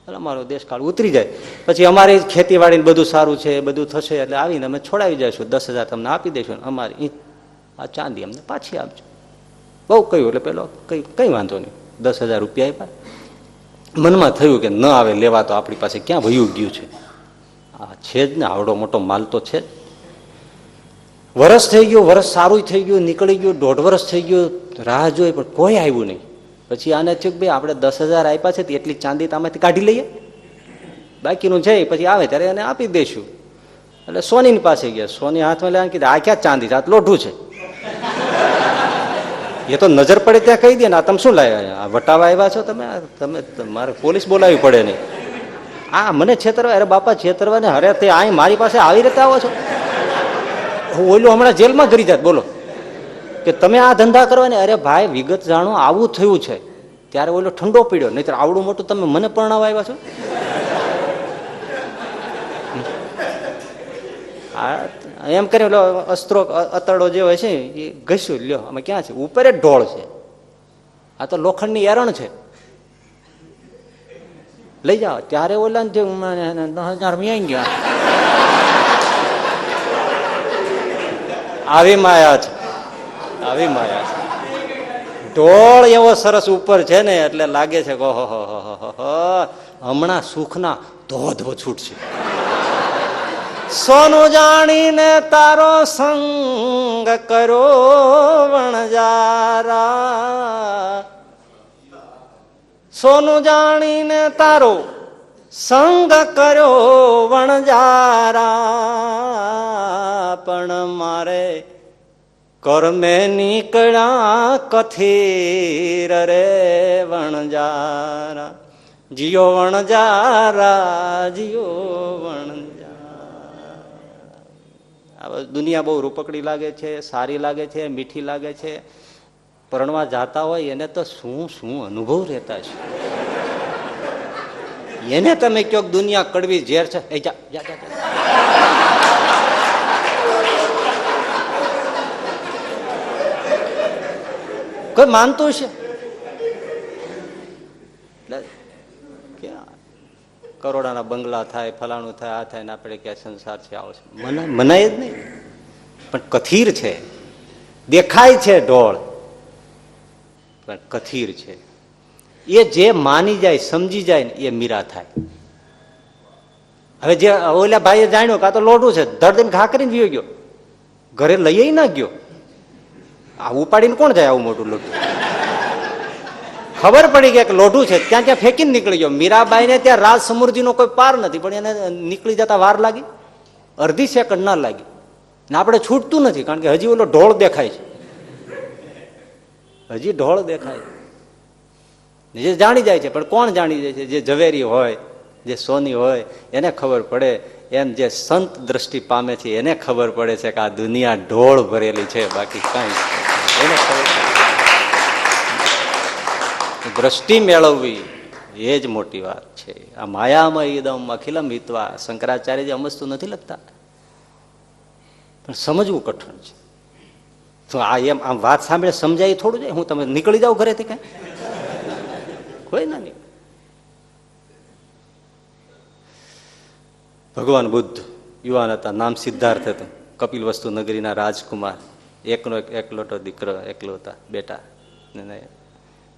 એટલે અમારો દેશકાળ ઉતરી જાય. પછી અમારી ખેતીવાડીને બધું સારું છે, બધું થશે, એટલે આવીને અમે છોડાવી જઈશું. 10,000 તમને આપી દઈશું, અમારી આ ચાંદી અમને પાછી આપજો. બહુ કહ્યું એટલે પેલો કઈ વાંધો નહીં, 10,000 રૂપિયા આપ્યા. મનમાં થયું કે ન આવે લેવા, તો આપણી પાસે ક્યાં વયું ગયું છે, આ છે જ ને, આવડો મોટો માલ તો છે જ. વરસ થઈ ગયું, વરસ સારું થઈ ગયું, નીકળી ગયું, 1.5 વર્ષ થઈ ગયું, રાહ જોઈ પણ કોઈ આવ્યું નહીં. પછી આને થયું કે ભાઈ આપણે 10,000 આપ્યા છે, એટલી ચાંદી તો આમાંથી કાઢી લઈએ, બાકીનું છે પછી આવે ત્યારે એને આપી દઈશું. એટલે સોનીની પાસે ગયા, સોની હાથમાં લેવા કીધું આ ક્યાં ચાંદી છે, આ લોઢું છે. એ તો નજર પડે ત્યાં કહી દે ને, આ તમે શું લાવ્યા, વટાવા આવ્યા છો તમે? મારે પોલીસ બોલાવી પડે નહીં. આ મને છેતરવા? અરે બાપા છેતરવા ને, અરે તે અહીં મારી પાસે આવી રીતે આવો છો? ઓલું હમણાં જેલમાં કરી જાત, બોલો કે તમે આ ધંધા કરવાની? અરે ભાઈ વિગત જાણો, આવું થયું છે ત્યારે ઓલો ઠંડો પીડ્યો, નહીતર આવડું મોટું તમે મને પરણાવવા આવ્યા છો? એમ કરીને ઓલો અસ્ત્રો અતડો જે હોય છે એ ઘસ્યું, લ્યો અમે ક્યાં છે, ઉપર જ ઢોળ છે, આ તો લોખંડની એરણ છે, લઈ જાઓ. ત્યારે ઓલા ને 10,000 વ્યાઈ ગયા. આવી માયા છે, આવી માયા છે. ઢોળ એવો સરસ ઉપર છે ને, એટલે લાગે છે કે ઓહો હમણાં સુખના ધોધ છૂટશે. સોનું જાણીને તારો સંગ કરો વણજારા, સોનું જાણીને તારો સંગ કર્યો વણજારા, પણ મારે કર્મે નીકળ્યા કથીર રે વણજારા. જીઓ વણજારા, જીઓ વણજારા. દુનિયા બહુ રૂપકડી લાગે છે, સારી લાગે છે, મીઠી લાગે છે. પરણવા જાતા હોય એને તો શું શું અનુભવ રહેતા છે. એને તમે કહો દુનિયા કડવી ઝેર છે, એ જા જા જા. કોઈ માનતું છે? કરોડાના બંગલા થાય, ફલાણું થાય, આ થાય ને આપણે ક્યાં સંસાર છે, આવો છે, મનાય જ નહીં. પણ કથીર છે, દેખાય છે ઢોળ, પણ કથીર છે. એ જે માની જાય, સમજી જાય ને એ મીરા થાય. હવે જે ઓલા ભાઈએ જાણ્યું કાં તો લોઢું છે, ધડ ઘા કરીને વીયો ગયો, ઘરે લઈ ના ગયો. આ ઉપાડીને કોણ જાય આવું મોટું લોઢું? ખબર પડી કે લોઢું છે, ત્યાં ત્યાં ફેંકીને નીકળી ગયો. મીરાબાઈ ને ત્યાં રાજ સમૃદ્ધિનો કોઈ પાર નથી, પણ એને નીકળી જતા વાર લાગી, અડધી સેકન્ડ ના લાગી. ને આપણે છૂટતું નથી, કારણ કે હજી ઓલો ઢોળ દેખાય છે, હજી ઢોળ દેખાય છે. જે જાણી જાય છે, પણ કોણ જાણી જાય છે? જે ઝવેરી હોય, જે સોની હોય એને ખબર પડે. એમ જે સંત દ્રષ્ટિ પામે છે એને ખબર પડે છે કે આ દુનિયા ઢોળ ભરેલી છે, બાકી કઈ એને ખબર. દ્રષ્ટિ મેળવવી એ જ મોટી વાત છે. આ માયામય ઇદમ અખિલમ હિત્વા, શંકરાચાર્યજી અમસ્તુ નથી લખતા, પણ સમજવું કઠણ છે. તો આ એમ આમ વાત સાંભળે સમજાય થોડું જાય. હું તમે નીકળી જાવ ઘરેથી, કઈ કોઈ ના નીકળે. ભગવાન બુદ્ધ યુવાન હતા, નામ સિદ્ધાર્થ હતું, કપિલ વસ્તુ નગરીના રાજકુમાર, એકનો એકલોટો દીકરો, એકલો હતા બેટા.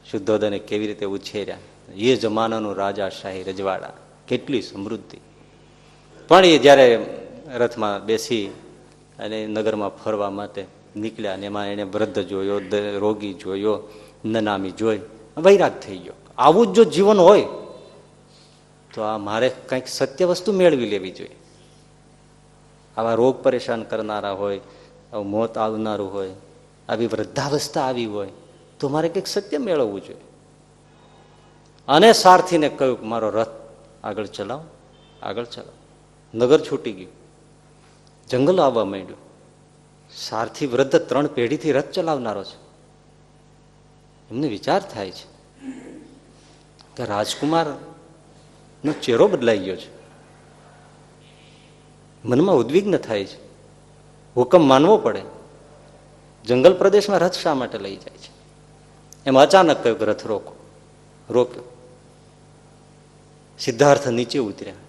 શુદ્ધોદયને કેવી રીતે ઉછેર્યા, એ જમાનાનું રાજાશાહી રજવાડા, કેટલી સમૃદ્ધિ. પણ એ જ્યારે રથમાં બેસી અને નગરમાં ફરવા માટે નીકળ્યા અને એમાં એને વૃદ્ધ જોયો, રોગી જોયો, નનામી જોઈ, વૈરાગ થઈ ગયો. આવું જ જો જીવન હોય તો આ મારે કંઈક સત્ય વસ્તુ મેળવી લેવી જોઈએ. આવા રોગ પરેશાન કરનારા હોય, આવું મોત આવનારું હોય, આવી વૃદ્ધાવસ્થા આવી હોય તો મારે કંઈક સત્ય મેળવવું જોઈએ. અને સારથીને કહ્યું કે મારો રથ આગળ ચલાવો, આગળ ચલાવો. નગર છૂટી ગયું, જંગલ આવવા માંડ્યું. સારથી વૃદ્ધ 3 પેઢીથી રથ ચલાવનારો છે. એમને વિચાર થાય છે કે રાજકુમારનો ચહેરો બદલાઈ ગયો છે. મનમાં ઉદ્વિગ્ન થાય છે, હુકમ માનવો પડે. જંગલ પ્રદેશમાં રથ શા માટે લઈ જાય છે? એમ અચાનક કહ્યું કે રથ રોકો. રોક્યો. સિદ્ધાર્થ નીચે ઉતર્યા.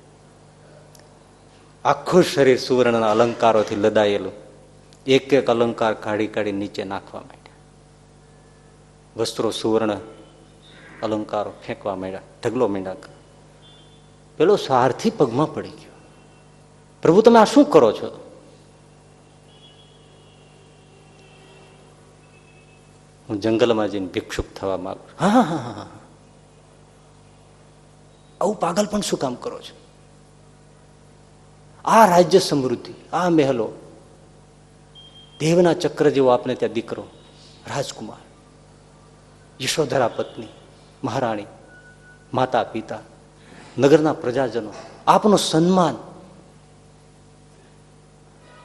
આખું શરીર સુવર્ણના અલંકારોથી લદાયેલું, એક એક અલંકાર કાઢી કાઢી નીચે નાખવા માંડ્યા. વસ્ત્રો સુવર્ણ અલંકારો ફેંકવા માંડ્યા, ઢગલો માંડ્યા. પેલો સારથી પગમાં પડી ગયો. પ્રભુ, તમે આ શું કરો છો? હું જંગલમાં જઈને ભિક્ષુક થવા માંગુ છું. હા હા હા, આવું પાગલ પણ શું કામ કરો છો? આ રાજ્ય સમૃદ્ધિ, આ મહેલો, દેવના ચક્ર જેવો આપને ત્યાં દીકરો, રાજકુમાર, યશોધરા પત્ની, મહારાણી, માતા પિતા, નગરના પ્રજાજનો, આપનો સન્માન.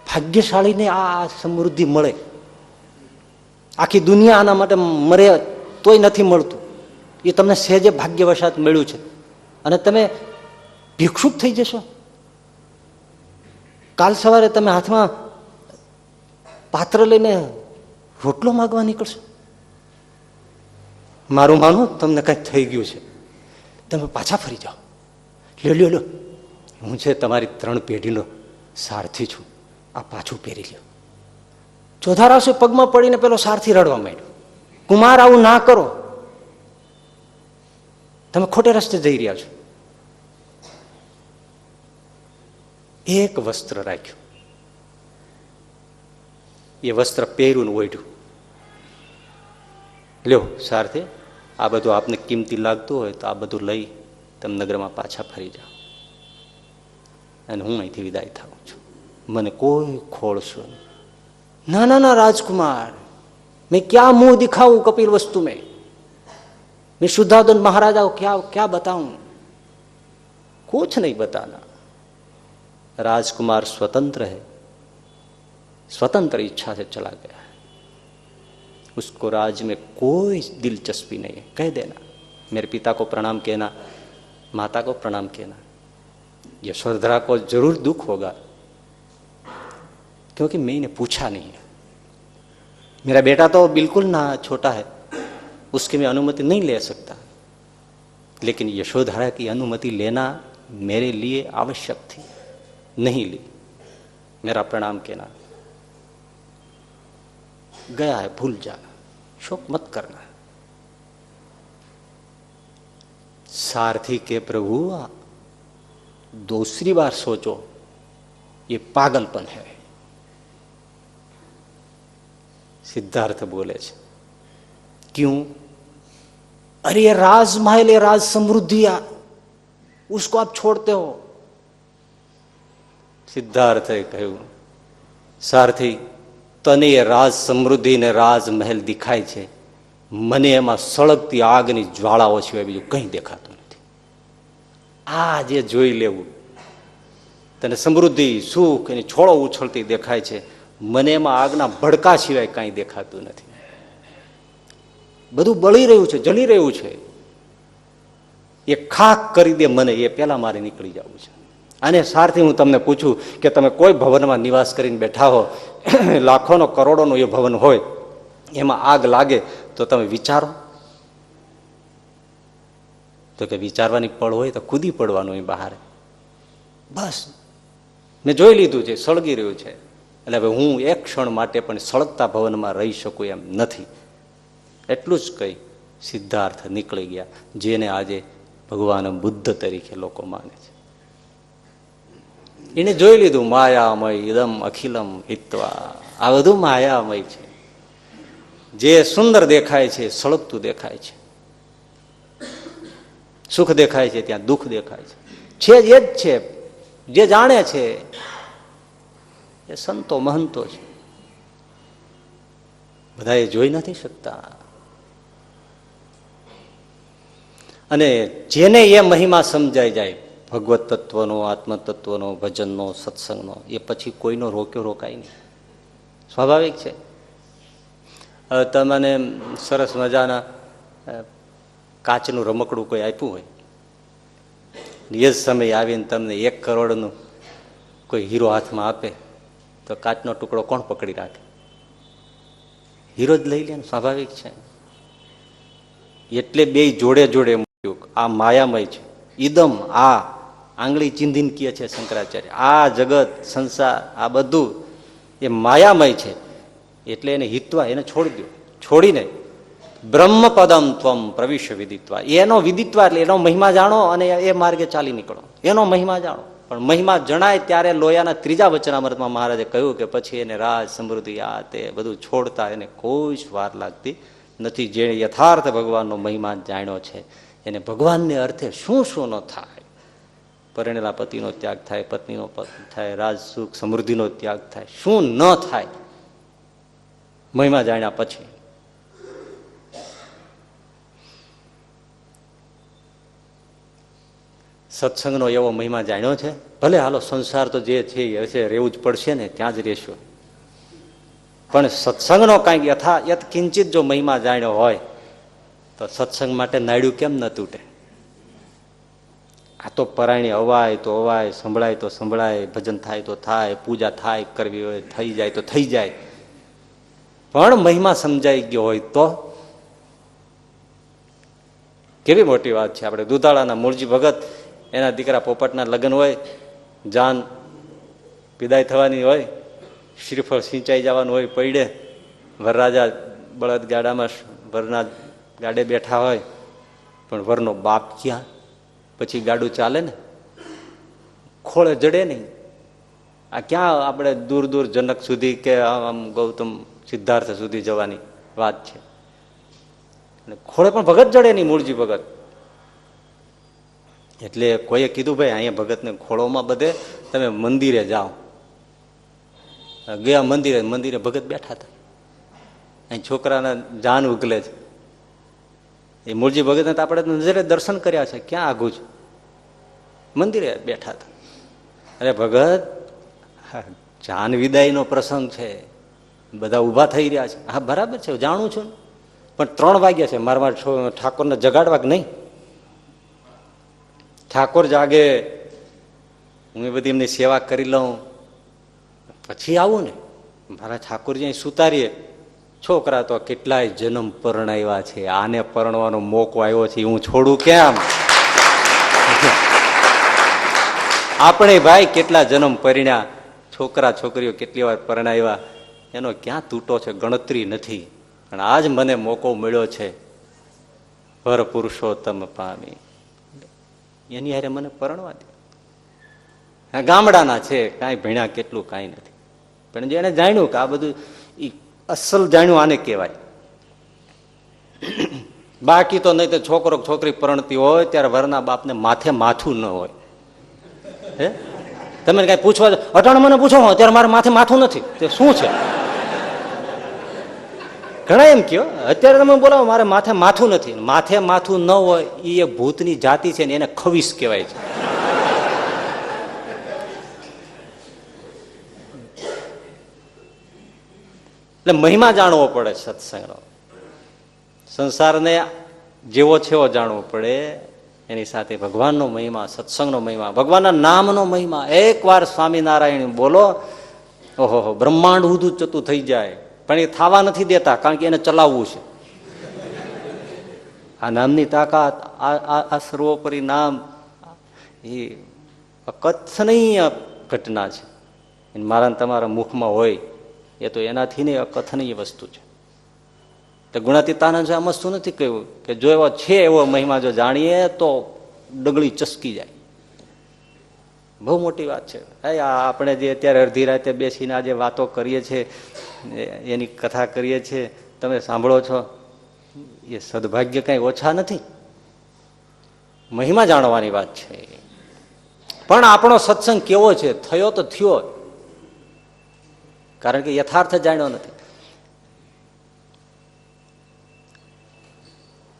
ભાગ્યશાળીને આ સમૃદ્ધિ મળે. આખી દુનિયા આના માટે મરે તોય નથી મળતું. એ તમને સહેજે ભાગ્યવશાત મળ્યું છે અને તમે ભિક્ષુક થઈ જશો. કાલ સવારે તમે હાથમાં પાત્ર લઈને રોટલો માગવા નીકળશો. મારું માનો તમને કંઈક થઈ ગયું છે, તમે પાછા ફરી જાઓ. લ્યો લ્યો, હું છે તમારી 3 પેઢીનો સારથી છું, આ પાછું પહેરી લ્યો. ચોધારાશે પગમાં પડીને પેલો સારથી રડવા માંડ્યો. કુમાર, આવું ના કરો, તમે ખોટે રસ્તે જઈ રહ્યા છો. એક વસ્ત્ર રાખ્યું, એ વસ્ત્ર પહેર્યું ને ઓઢ્યું. લ્યો સારથી, આ બધું આપને કિંમતી લાગતું હોય તો આ બધું લઈ તમે નગરમાં પાછા ફરી જાઓ અને હું અહીંથી વિદાય થાઉં છું. મને કોઈ ખોળશો નહીં. ના ના ના રાજકુમાર, मैं क्या मुंह दिखाऊं कपिल वस्तु में, मैं शुद्धादन महाराजा को क्या क्या बताऊं, कुछ नहीं बताना. राजकुमार स्वतंत्र है, स्वतंत्र इच्छा से चला गया है, उसको राज में कोई दिलचस्पी नहीं है. कह देना मेरे पिता को प्रणाम कहना, माता को प्रणाम कहना. यशोधरा को जरूर दुख होगा क्योंकि मैंने पूछा नहीं है. मेरा बेटा तो बिल्कुल ना छोटा है, उसकी मैं अनुमति नहीं ले सकता, लेकिन यशोधरा की अनुमति लेना मेरे लिए आवश्यक थी, नहीं ली. मेरा प्रणाम कहना. गया है, भूल जाना, शोक मत करना. सारथी के प्रभु दूसरी बार सोचो, ये पागलपन है. सिद्धार्थ बोले छे क्यों? अरे ये राजमहल, ये राज समृद्धि, उसको आप छोड़ते हो. सिद्धार्थे કહ્યું, સારથી, તને એ રાજ સમૃદ્ધિ ને રાજમહેલ દેખાય છે, મને એમાં સળગતી આગની જ્વાળાઓ સિવાય બીજું કંઈ દેખાતું નથી. આ જે જોઈ લેવું, તને સમૃદ્ધિ, સુખ, એની છોડો ઉછળતી દેખાય છે, મને એમાં આગના ભડકા સિવાય કાંઈ દેખાતું નથી. બધું બળી રહ્યું છે, જલી રહ્યું છે. એ ખાક કરી દે મને, એ પેલા મારે નીકળી જવું છે. અને સારથી હું તમને પૂછું કે તમે કોઈ ભવનમાં નિવાસ કરીને બેઠા હો, લાખોનો કરોડોનો એ ભવન હોય, એમાં આગ લાગે તો તમે વિચારો? તો કે વિચારવાની પળ હોય તો કૂદી પડવાનું હોય બહાર. બસ મેં જોઈ લીધું છે, સળગી રહ્યું છે, એટલે હવે હું એક ક્ષણ માટે પણ સળગતા ભવનમાં રહી શકું એમ નથી. એટલું જ કહી સિદ્ધાર્થ નીકળી ગયા, જેને આજે ભગવાન બુદ્ધ તરીકે લોકો માને છે. એને જોઈ લીધું માયામય ઇદમ અખિલમ હિત્વા, આ બધું માયામય છે. જે સુંદર દેખાય છે સળગતું દેખાય છે, સુખ દેખાય છે ત્યાં દુઃખ દેખાય છે એ જ છે. જે જાણે છે એ સંતો મહંતો છે, બધા એ જોઈ નથી શકતા. અને જેને એ મહિમા સમજાઈ જાય ભગવત તત્વનો, આત્મ તત્વનો, ભજનનો, સત્સંગનો, એ પછી કોઈનો રોક્યો રોકાય નહીં, સ્વાભાવિક છે. તમને સરસ મજાના કાચનું રમકડું કોઈ આપ્યું હોય, એ જ સમય આવીને તમને 1 કરોડનું કોઈ હીરો હાથમાં આપે તો કાચનો ટુકડો કોણ પકડી રાખે? હીરો જ લઈ લે ને, સ્વાભાવિક છે. એટલે બે જોડે જોડે મૂક્યું. આ માયામય છે. ઈદમ, આ આંગળી ચીંધીને કહે છે શંકરાચાર્ય, આ જગત સંસાર આ બધું એ માયામય છે. એટલે એને હિત્વા, એને છોડી દો. છોડીને બ્રહ્મપદમ ત્વમ પ્રવિશ્ય વિદિત્વા, એનો વિદિત્વા એટલે એનો મહિમા જાણો અને એ માર્ગે ચાલી નીકળો, એનો મહિમા જાણો. પણ મહિમા જણાય ત્યારે લોયાના 3જા વચનામૃતમાં મહારાજે કહ્યું કે પછી એને રાજ સમૃદ્ધિ આ તે બધું છોડતા એને કોઈ જ વાર લાગતી નથી. જેણે યથાર્થ ભગવાનનો મહિમા જાણ્યો છે એને ભગવાનને અર્થે શું શું ન થાય, પરણેલા પતિનો ત્યાગ થાય, પત્નીનો થાય, રાજ સુખ સમૃદ્ધિનો ત્યાગ થાય, શું ન થાય મહિમા જાણ્યા પછી. સત્સંગનો એવો મહિમા જાણ્યો છે. ભલે હાલો સંસાર તો જે છે એ હશે, રહેવું જ પડશે ને, ત્યાં જ રહેશો. પણ સત્સંગનો કાંઈક યથ કિંચિત જો મહિમા જાણ્યો હોય તો સત્સંગ માટે નાડ્યું કેમ ન તૂટે? આ તો પરાયણી અવાય તો અવાય, સંભળાય તો સંભળાય, ભજન થાય તો થાય, પૂજા થાય કરવી હોય થઈ જાય તો થઈ જાય. પણ મહિમા સમજાઈ ગયો હોય તો કેવી મોટી વાત છે. આપણે દુધાળાના મૂળજી ભગત, એના દીકરા પોપટના લગ્ન હોય, જાન વિદાય થવાની હોય, શ્રીફળ સિંચાઈ જવાનું હોય, પૈડે વરરાજા બળદ ગાડામાં વરના ગાડે બેઠા હોય, પણ વરનો બાપ ક્યાં? પછી ગાડું ચાલે ને, ખોળે જડે નહીં. આ ક્યાં આપણે દૂર દૂર જનક સુધી કે આમ ગૌતમ સિદ્ધાર્થ સુધી જવાની વાત છે. ખોળે પણ ભગત જડે નહીં, મૂળજી ભગત. એટલે કોઈએ કીધું ભાઈ અહીંયા ભગતને ખોળોમાં બધે, તમે મંદિરે જાઓ. ગયા મંદિરે, મંદિરે ભગત બેઠા હતા. અહીં છોકરાના જાન ઉગલે છે. એ મૂળજી ભગતને તો આપણે નજરે દર્શન કર્યા છે, ક્યાં આઘું છે, મંદિરે બેઠા હતા. અરે ભગત, જાન વિદાયનો પ્રસંગ છે, બધા ઊભા થઈ રહ્યા છે. હા બરાબર છે, જાણું છું, પણ 3 વાગ્યા છે, મારા ઠાકોરને જગાડવા કે નહીં? ઠાકોર જાગે, હું એ બધી એમની સેવા કરી લઉં, પછી આવું ને. મારા ઠાકોરજી અહીં સુતારીએ. છોકરા તો કેટલાય જન્મ પરણાવ્યા છે, આને પરણવાનો મોકો આવ્યો છે, હું છોડું કેમ? આપણે ભાઈ કેટલા જન્મ પરિણ્યા, છોકરા છોકરીઓ કેટલી વાર પરણાવ્યા, એનો ક્યાં તૂટો છે, ગણતરી નથી. પણ આજ મને મોકો મળ્યો છે પર પુરુષોત્તમ પામી, એની હારે મને પરણવા દે. ગામડાના છે, કાંઈ ભણ્યા કેટલું કાંઈ નથી, પણ જેને જાણ્યું કે આ બધું અસલ જાણ્યું આને કહેવાય. બાકી તો નહીં તો છોકરો છોકરી પરણતી હોય ત્યારે વરના બાપને માથે માથું ન હોય. હે તમે કઈ પૂછવા, અટાણે મને પૂછો અત્યારે મારે માથે માથું નથી, તે શું છે? ઘણા એમ કયો અત્યારે તમે બોલાવો મારે માથે માથું નથી. માથે માથું ન હોય એ એક ભૂતની જાતિ છે ને, એને ખવીસ કહેવાય છે. એટલે મહિમા જાણવો પડે સત્સંગનો. સંસારને જેવો છે એવો જાણવો પડે, એની સાથે ભગવાનનો મહિમા, સત્સંગનો મહિમા, ભગવાનના નામનો મહિમા. એકવાર સ્વામિનારાયણ બોલો, ઓહો, બ્રહ્માંડ ઉધું ચતું થઈ જાય. પણ એ થવા નથી દેતા, કારણ કે એને ચલાવવું છે. આ નામની તાકાત, આ સર્વોપરી નામ એ અકથનીય ઘટના છે. મારા તમારા મુખમાં હોય એ તો એનાથી નહીં અકથનીય વસ્તુ છે. તો ગુણાતીતાનંદ આ વસ્તુ નથી કહ્યું કે જો એવો છે એવો મહિમા જો જાણીએ તો ડગલી ચસકી જાય. બહુ મોટી વાત છે. આપણે જે અત્યારે અડધી રાતે બેસીને આજે વાતો કરીએ છીએ, એની કથા કરીએ છીએ, તમે સાંભળો છો, એ સદભાગ્ય કંઈ ઓછા નથી. મહિમા જાણવાની વાત છે. પણ આપણો સત્સંગ કેવો છે? થયો તો થયો, કારણ કે યથાર્થ જાણ્યો નથી.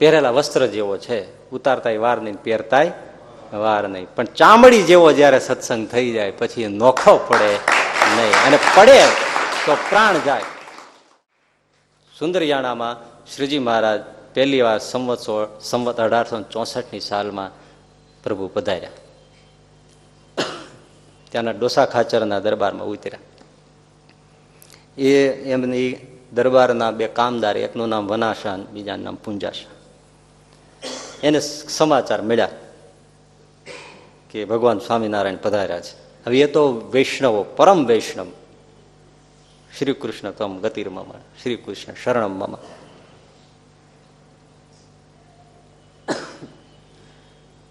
પહેરેલા વસ્ત્ર જેવો છે, ઉતારતાય વાર નહીં, પહેરતાય વાર નહીં. પણ ચામડી જેવો જયારે સત્સંગ થઈ જાય પછી એ નોખો પડે નહીં, અને પડે તો પ્રાણ જાય. સુંદરયાણામાં શ્રીજી મહારાજ પહેલી વાર સંવત 1864 સાલમાં પ્રભુ પધાર્યા. ત્યાંના ડોસા ખાચરના દરબારમાં ઉતર્યા. એ એમની દરબારના બે કામદાર, એકનું નામ વનાશા, બીજાનું નામ પુંજાશા, એને સમાચાર મળ્યા કે ભગવાન સ્વામિનારાયણ પધાર્યા છે. હવે એ તો વૈષ્ણવો, પરમ વૈષ્ણવ, શ્રી કૃષ્ણ તમ ગતિર્મમ, શ્રી કૃષ્ણ શરણમ મમ.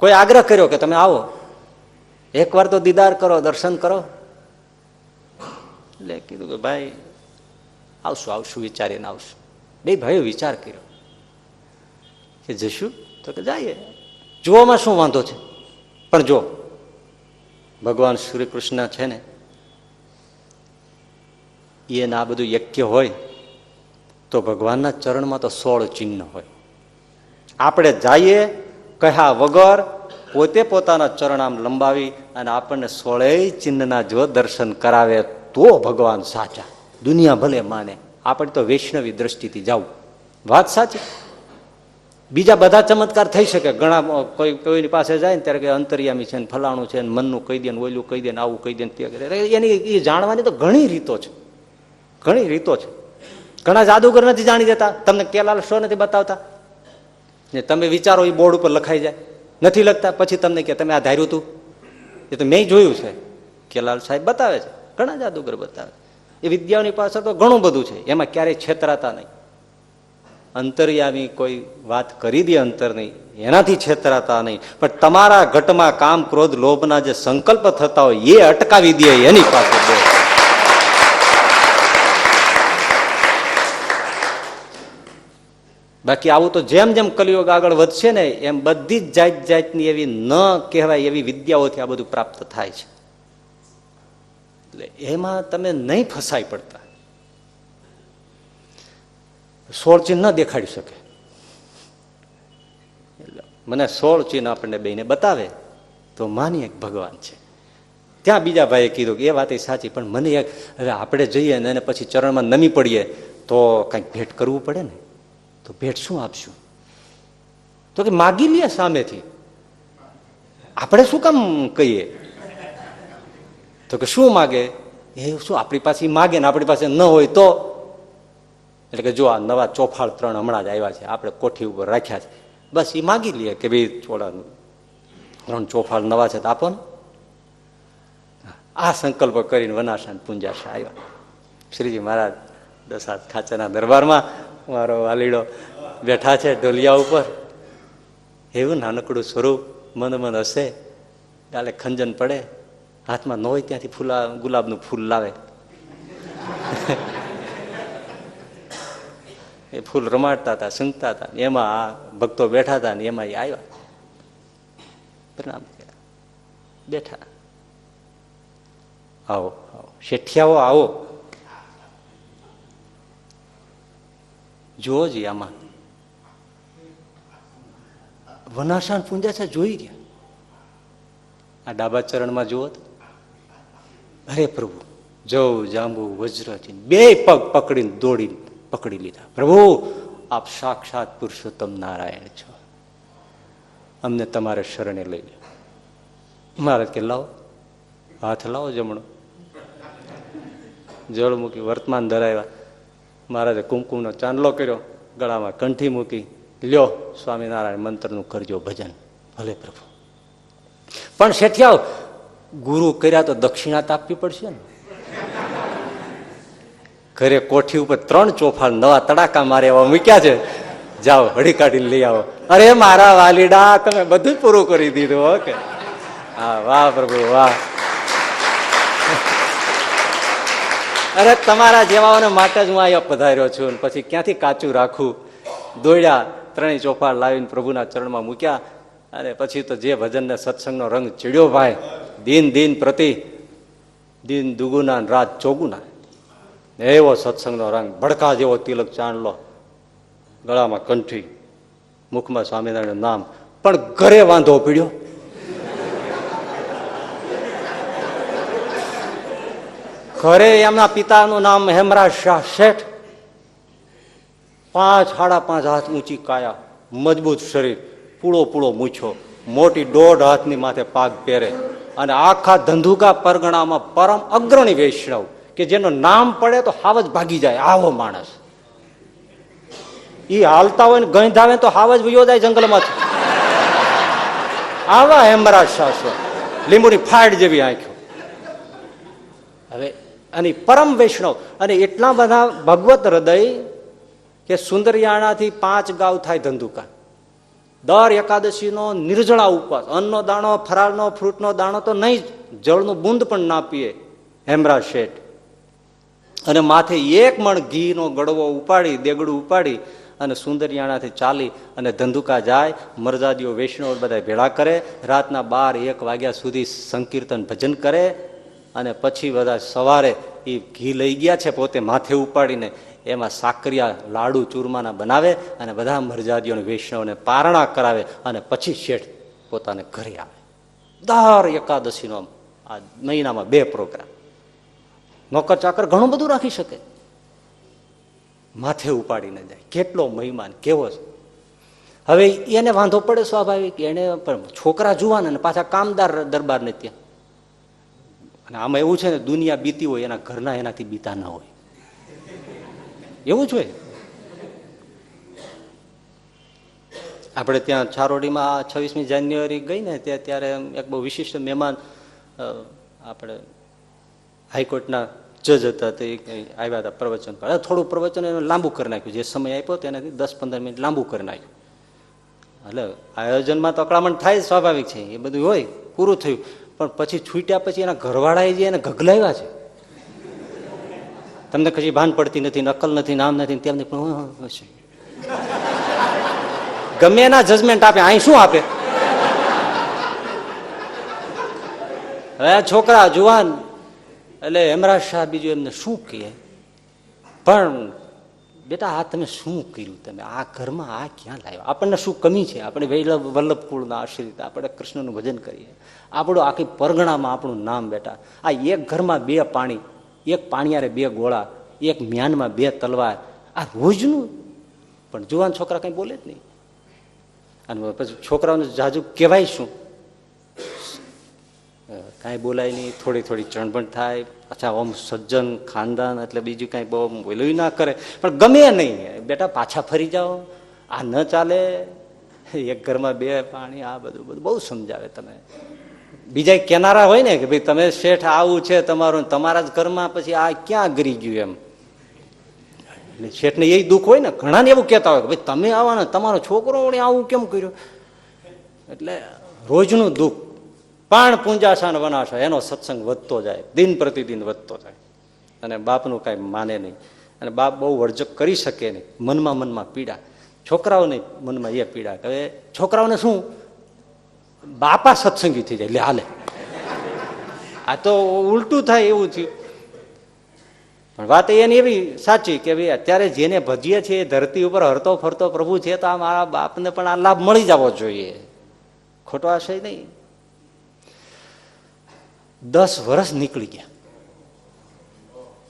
કોઈ આગ્રહ કર્યો કે તમે આવો, એકવાર તો દીદાર કરો, દર્શન કરો. એટલે કીધું કે ભાઈ આવશું આવશું, વિચારીને આવશું. બે ભાઈઓ વિચાર કર્યો કે જશું તો કે જઈએ, જોવામાં શું વાંધો છે. પણ જો ભગવાન શ્રી કૃષ્ણ છે ને, એને આ બધું યજ્ઞ હોય તો ભગવાનના ચરણમાં તો 16 ચિહ્ન હોય. આપણે જઈએ કહ્યા વગર પોતે પોતાના ચરણ આમ લંબાવી અને આપણને 16 ચિહ્નના જો દર્શન કરાવે તો ભગવાન સાચા. દુનિયા ભલે માને, આપણે તો વૈષ્ણવી દ્રષ્ટિથી જવું. વાત સાચી. બીજા બધા ચમત્કાર થઈ શકે. ઘણા કોઈની પાસે જાય ને ત્યારે કે અંતર્યામી છે ને ફલાણું છે ને મનનું કહી દે ને ઓયલું કહી દે ને આવું કહી દે ને તે કરે. એની એ જાણવાની તો ઘણી રીતો છે, ઘણી રીતો છે. ઘણા જાદુગર નથી જાણી દેતા, તમને કેલાલ શો નથી બતાવતા ને તમે વિચારો એ બોર્ડ ઉપર લખાઈ જાય, નથી લખતા. પછી તમને કે તમે આ ધાર્યું હતું, એ તો મેં જોયું છે, કેલાલ સાહેબ બતાવે છે, ઘણા જાદુગર બતાવે. એ વિદ્યાઓની પાછળ તો ઘણું બધું છે, એમાં ક્યારેય છેતરાતા નહીં. અંતર્યામી કોઈ વાત કરી દે અંતરની, એનાથી છેતરાતા નહીં. પણ તમારા ઘટમાં કામ, ક્રોધ, લોભના જે સંકલ્પ થતા હોય એ અટકાવી દે, એની પાસે દે. બાકી આવું તો જેમ જેમ કલિયુગ આગળ વધશે ને એમ બધી જ જાત જાતની એવી ન કહેવાય એવી વિદ્યાઓથી આ બધું પ્રાપ્ત થાય છે. એટલે એમાં તમે નહીં ફસાઈ પડતા. 16 ચિહ્ન ન દેખાડી શકે. એટલે મને 16 ચિહ્ન આપણને બેને બતાવે તો માનીએ ભગવાન છે. ત્યાં બીજા ભાઈએ કીધું કે એ વાત સાચી, પણ મને હવે આપણે જઈએ ને પછી ચરણમાં નમી પડીએ તો કંઈક ભેટ કરવું પડે ને. તો ભેટ શું આપશું? તો કે માગી લે સામેથી, આપણે શું કામ કહીએ? તો કે શું માગે? એ શું આપણી પાસે માગે ને આપણી પાસે ન હોય તો? એટલે કે જો આ નવા ચોફાળ 3 હમણાં જ આવ્યા છે, આપણે કોઠી ઉપર રાખ્યા છે, બસ એ માગી લે કે ભાઈ થોડા 3 ચોફાળ નવા છે તો આપો ને. આ સંકલ્પ કરીને વનાશાન પુંજાશા આવ્યા. શ્રીજી મહારાજ દસાત ખાચરના દરબારમાં મારો વાલીડો બેઠા છે ઢોલિયા ઉપર. એવું નાનકડું સ્વરૂપ, મન મન હશે, ગાલે ખંજન પડે, હાથમાં ન હોય ત્યાંથી ગુલાબનું ફૂલ લાવે. એ ફૂલ રમાડતા હતા, સૂંઘતા હતા, એમાં આ ભક્તો બેઠા હતા ને એમાં એ આવ્યા, પ્રણામ કર્યા, બેઠા. આવો આવો શેઠિયાઓ આવો. જુઓ જી આમાં વનાશાન પૂંજા છે, જોઈ ગયા. આ ડાબા ચરણમાં જુઓ તો અરે પ્રભુ જવ જાંબુ વજ્રથી 2 પગ પકડીને દોડીને પકડી લીધા. પ્રભુ આપ સાક્ષાત પુરુષોત્તમ નારાયણ છો, અમને તમારે શરણે લઈ લો. મહારાજ કે લાવો, હાથ લાવો જમણો. જળ મૂકી વર્તમાન ધરાવ્યા. મહારાજે કુમકુમનો ચાંદલો કર્યો, ગળામાં કંઠી મૂકી, લ્યો સ્વામિનારાયણ મંત્રનું કરજો ભજન. ભલે પ્રભુ. પણ શેઠિયાઓ ગુરુ કર્યા તો દક્ષિણા તો આપવી પડશે ને. ઘરે કોઠી ઉપર 3 ચોફાળ નવા તડાકા મારે એવા મૂક્યા છે, જાઓ હળી કાઢીને લઈ આવો. અરે મારા વાલીડા, તમે બધું પૂરું કરી દીધું. ઓકે, હા, વાહ પ્રભુ વાહ. અરે તમારા જેવાઓને માટે જ હું અહીંયા પધાર્યો છું. પછી ક્યાંથી કાચું રાખું. દોડ્યા, ત્રણેય ચોપાડ લાવીને પ્રભુના ચરણમાં મૂક્યા. અને પછી તો જે ભજનને સત્સંગનો રંગ ચડ્યો ભાઈ, દિન પ્રતિ દિન દુગુના રાત ચોગુના, એવો સત્સંગનો રંગ. ભડકા જેવો તિલક ચાંદલો, ગળામાં કંઠી, મુખમાં સ્વામિનારાયણ નામ. પણ ઘરે વાંધો પડ્યો. ઘરે એમના પિતાનું નામ હેમરાજ શાહ શેઠ. 5-5.5 હાથ ઊંચી કાયા, મજબૂત શરીર, પૂળો મૂછો, મોટી 1.5 હાથની માથે પાગ પહેરે, અને આખા ધંધુકા પરગણામાં પરમ અગ્રણી વૈષ્ણવ, કે જેનું નામ પડે તો હાવ જ ભાગી જાય, આવો માણસ. ઈ હાલતા હોય ને ગંધ આવે તો હાવ જ વયો જાય જંગલમાંથી. આવા હેમરાજ શાહ છે, લીંબુની ફાડ જેવી આંખો. હવે અને પરમ વૈષ્ણવ, અને એટલા બધા ભગવત હૃદય કે સુંદરિયાણાથી 5 ગાવ થાય ધંધુકા. દર એકાદશીનો નિર્જળા ઉપવાસ, અન્નનો દાણો, ફરાળનો ફ્રૂટનો દાણો તો નહીં, જળનું બુંદ પણ ના પીએ હેમરાજ શેઠ. અને માથે 1 મણ ઘીનો ગળવો ઉપાડી, દેગડું ઉપાડી અને સુંદરિયાણાથી ચાલી અને ધંધુકા જાય. મરજાદીઓ વૈષ્ણવ બધા ભેળા કરે, રાતના 12-1 વાગ્યા સુધી સંકીર્તન ભજન કરે. અને પછી બધા સવારે એ ઘી લઈ ગયા છે પોતે માથે ઉપાડીને, એમાં સાકરિયા લાડુ ચૂરમાના બનાવે અને બધા મરજાદીઓને વૈષ્ણવને પારણા કરાવે. અને પછી શેઠ પોતાને ઘરે આવે. દર એકાદશીનો આ મહિનામાં 2 પ્રોગ્રામ. નોકર ચાકર ઘણું બધું રાખી શકે, માથે ઉપાડીને જાય. કેટલો મહિમાન, કેવો છે. હવે એને વાંધો પડે સ્વાભાવિક, એને પણ છોકરા જુવાન અને પાછા કામદાર દરબાર ને ત્યાં. અને આમાં એવું છે ને, દુનિયા બીતી હોય એના ઘરના એનાથી બીતા ના હોય, એવું જ હોય. આપણે ત્યાં છારોડીમાં 26મી જાન્યુઆરી ગઈ ને ત્યારે એક બહુ વિશિષ્ટ મહેમાન, આપણે હાઈકોર્ટના જજ હતા, તે આવ્યા હતા પ્રવચન પર. થોડું પ્રવચન એનું લાંબુ કરી નાખ્યું, જે સમય આપ્યો તેનાથી 10-15 મિનિટ લાંબુ કરી નાખ્યું. એટલે આયોજનમાં તો અકળામણ થાય, સ્વાભાવિક છે, એ બધું હોય. પૂરું થયું, પણ પછી છૂટ્યા પછી એના ઘરવાળાએ જે એને ગગલાવ્યા છે. તમને કશી ભાન પડતી નથી, અક્કલ નથી, નામ નથી, તેમ નહીં, પણ ગમે એના જજમેન્ટ આપે. અહીં શું આપે? હવે છોકરા જુવાન એટલે હેમરાજ શાહ બીજું એમને શું કહે, પણ બેટા આ તમે શું કર્યું, તમે આ ઘરમાં આ ક્યાં લાવ્યા? આપણને શું કમી છે? આપણે વલ્લભ કુળના આશ્રિત, આપણે કૃષ્ણનું ભજન કરીએ, આપણું આખી પરગણામાં આપણું નામ. બેટા આ એક ઘરમાં 2 પાણી, 1 પાણીયારે 2 ગોળા, 1 મ્યાનમાં 2 તલવાર, આ રોજનું. પણ જુવાન છોકરા કઈ બોલે જ નહીં. અને પછી છોકરાઓને જાજુ કહેવાય શું? કાંઈ બોલાય નહીં, થોડી ચણભણ થાય. પાછા ઓમ સજ્જન ખાનદાન એટલે બીજું કાંઈ બહુ બોલું ના કરે, પણ ગમે નહીં. બેટા પાછા ફરી જાઓ, આ ન ચાલે. 1 ઘરમાં 2 પાણી, આ બધું બહુ સમજાવે. તમે બીજા કેનારા હોય ને કે ભાઈ તમે શેઠ આવું છે તમારું, તમારા જ ઘરમાં પછી આ ક્યાં ગરી ગયું એમ. એટલે શેઠને એ દુઃખ હોય ને, ઘણાને એવું કહેતા હોય કે ભાઈ તમે આવવાના, તમારો છોકરો આવું કેમ કર્યું. એટલે રોજનું દુઃખ. પણ પૂંજાશાન વનાશા, એનો સત્સંગ વધતો જાય, દિન પ્રતિદિન વધતો જાય. અને બાપનું કાંઈ માને નહીં, અને બાપ બહુ વર્જક કરી શકે નહીં. મનમાં પીડા, છોકરાઓને મનમાં એ પીડા. હવે છોકરાઓને શું, બાપા સત્સંગી થઈ જાય, લે હાલે. આ તો ઉલટું થાય એવું થયું. પણ વાત એની એવી સાચી કે ભાઈ અત્યારે જેને ભજીએ છીએ ધરતી ઉપર હરતો ફરતો પ્રભુ છે, તો આ મારા બાપને પણ આ લાભ મળી જવો જોઈએ, ખોટો આશય નહીં. 10 વર્ષ નીકળી ગયા,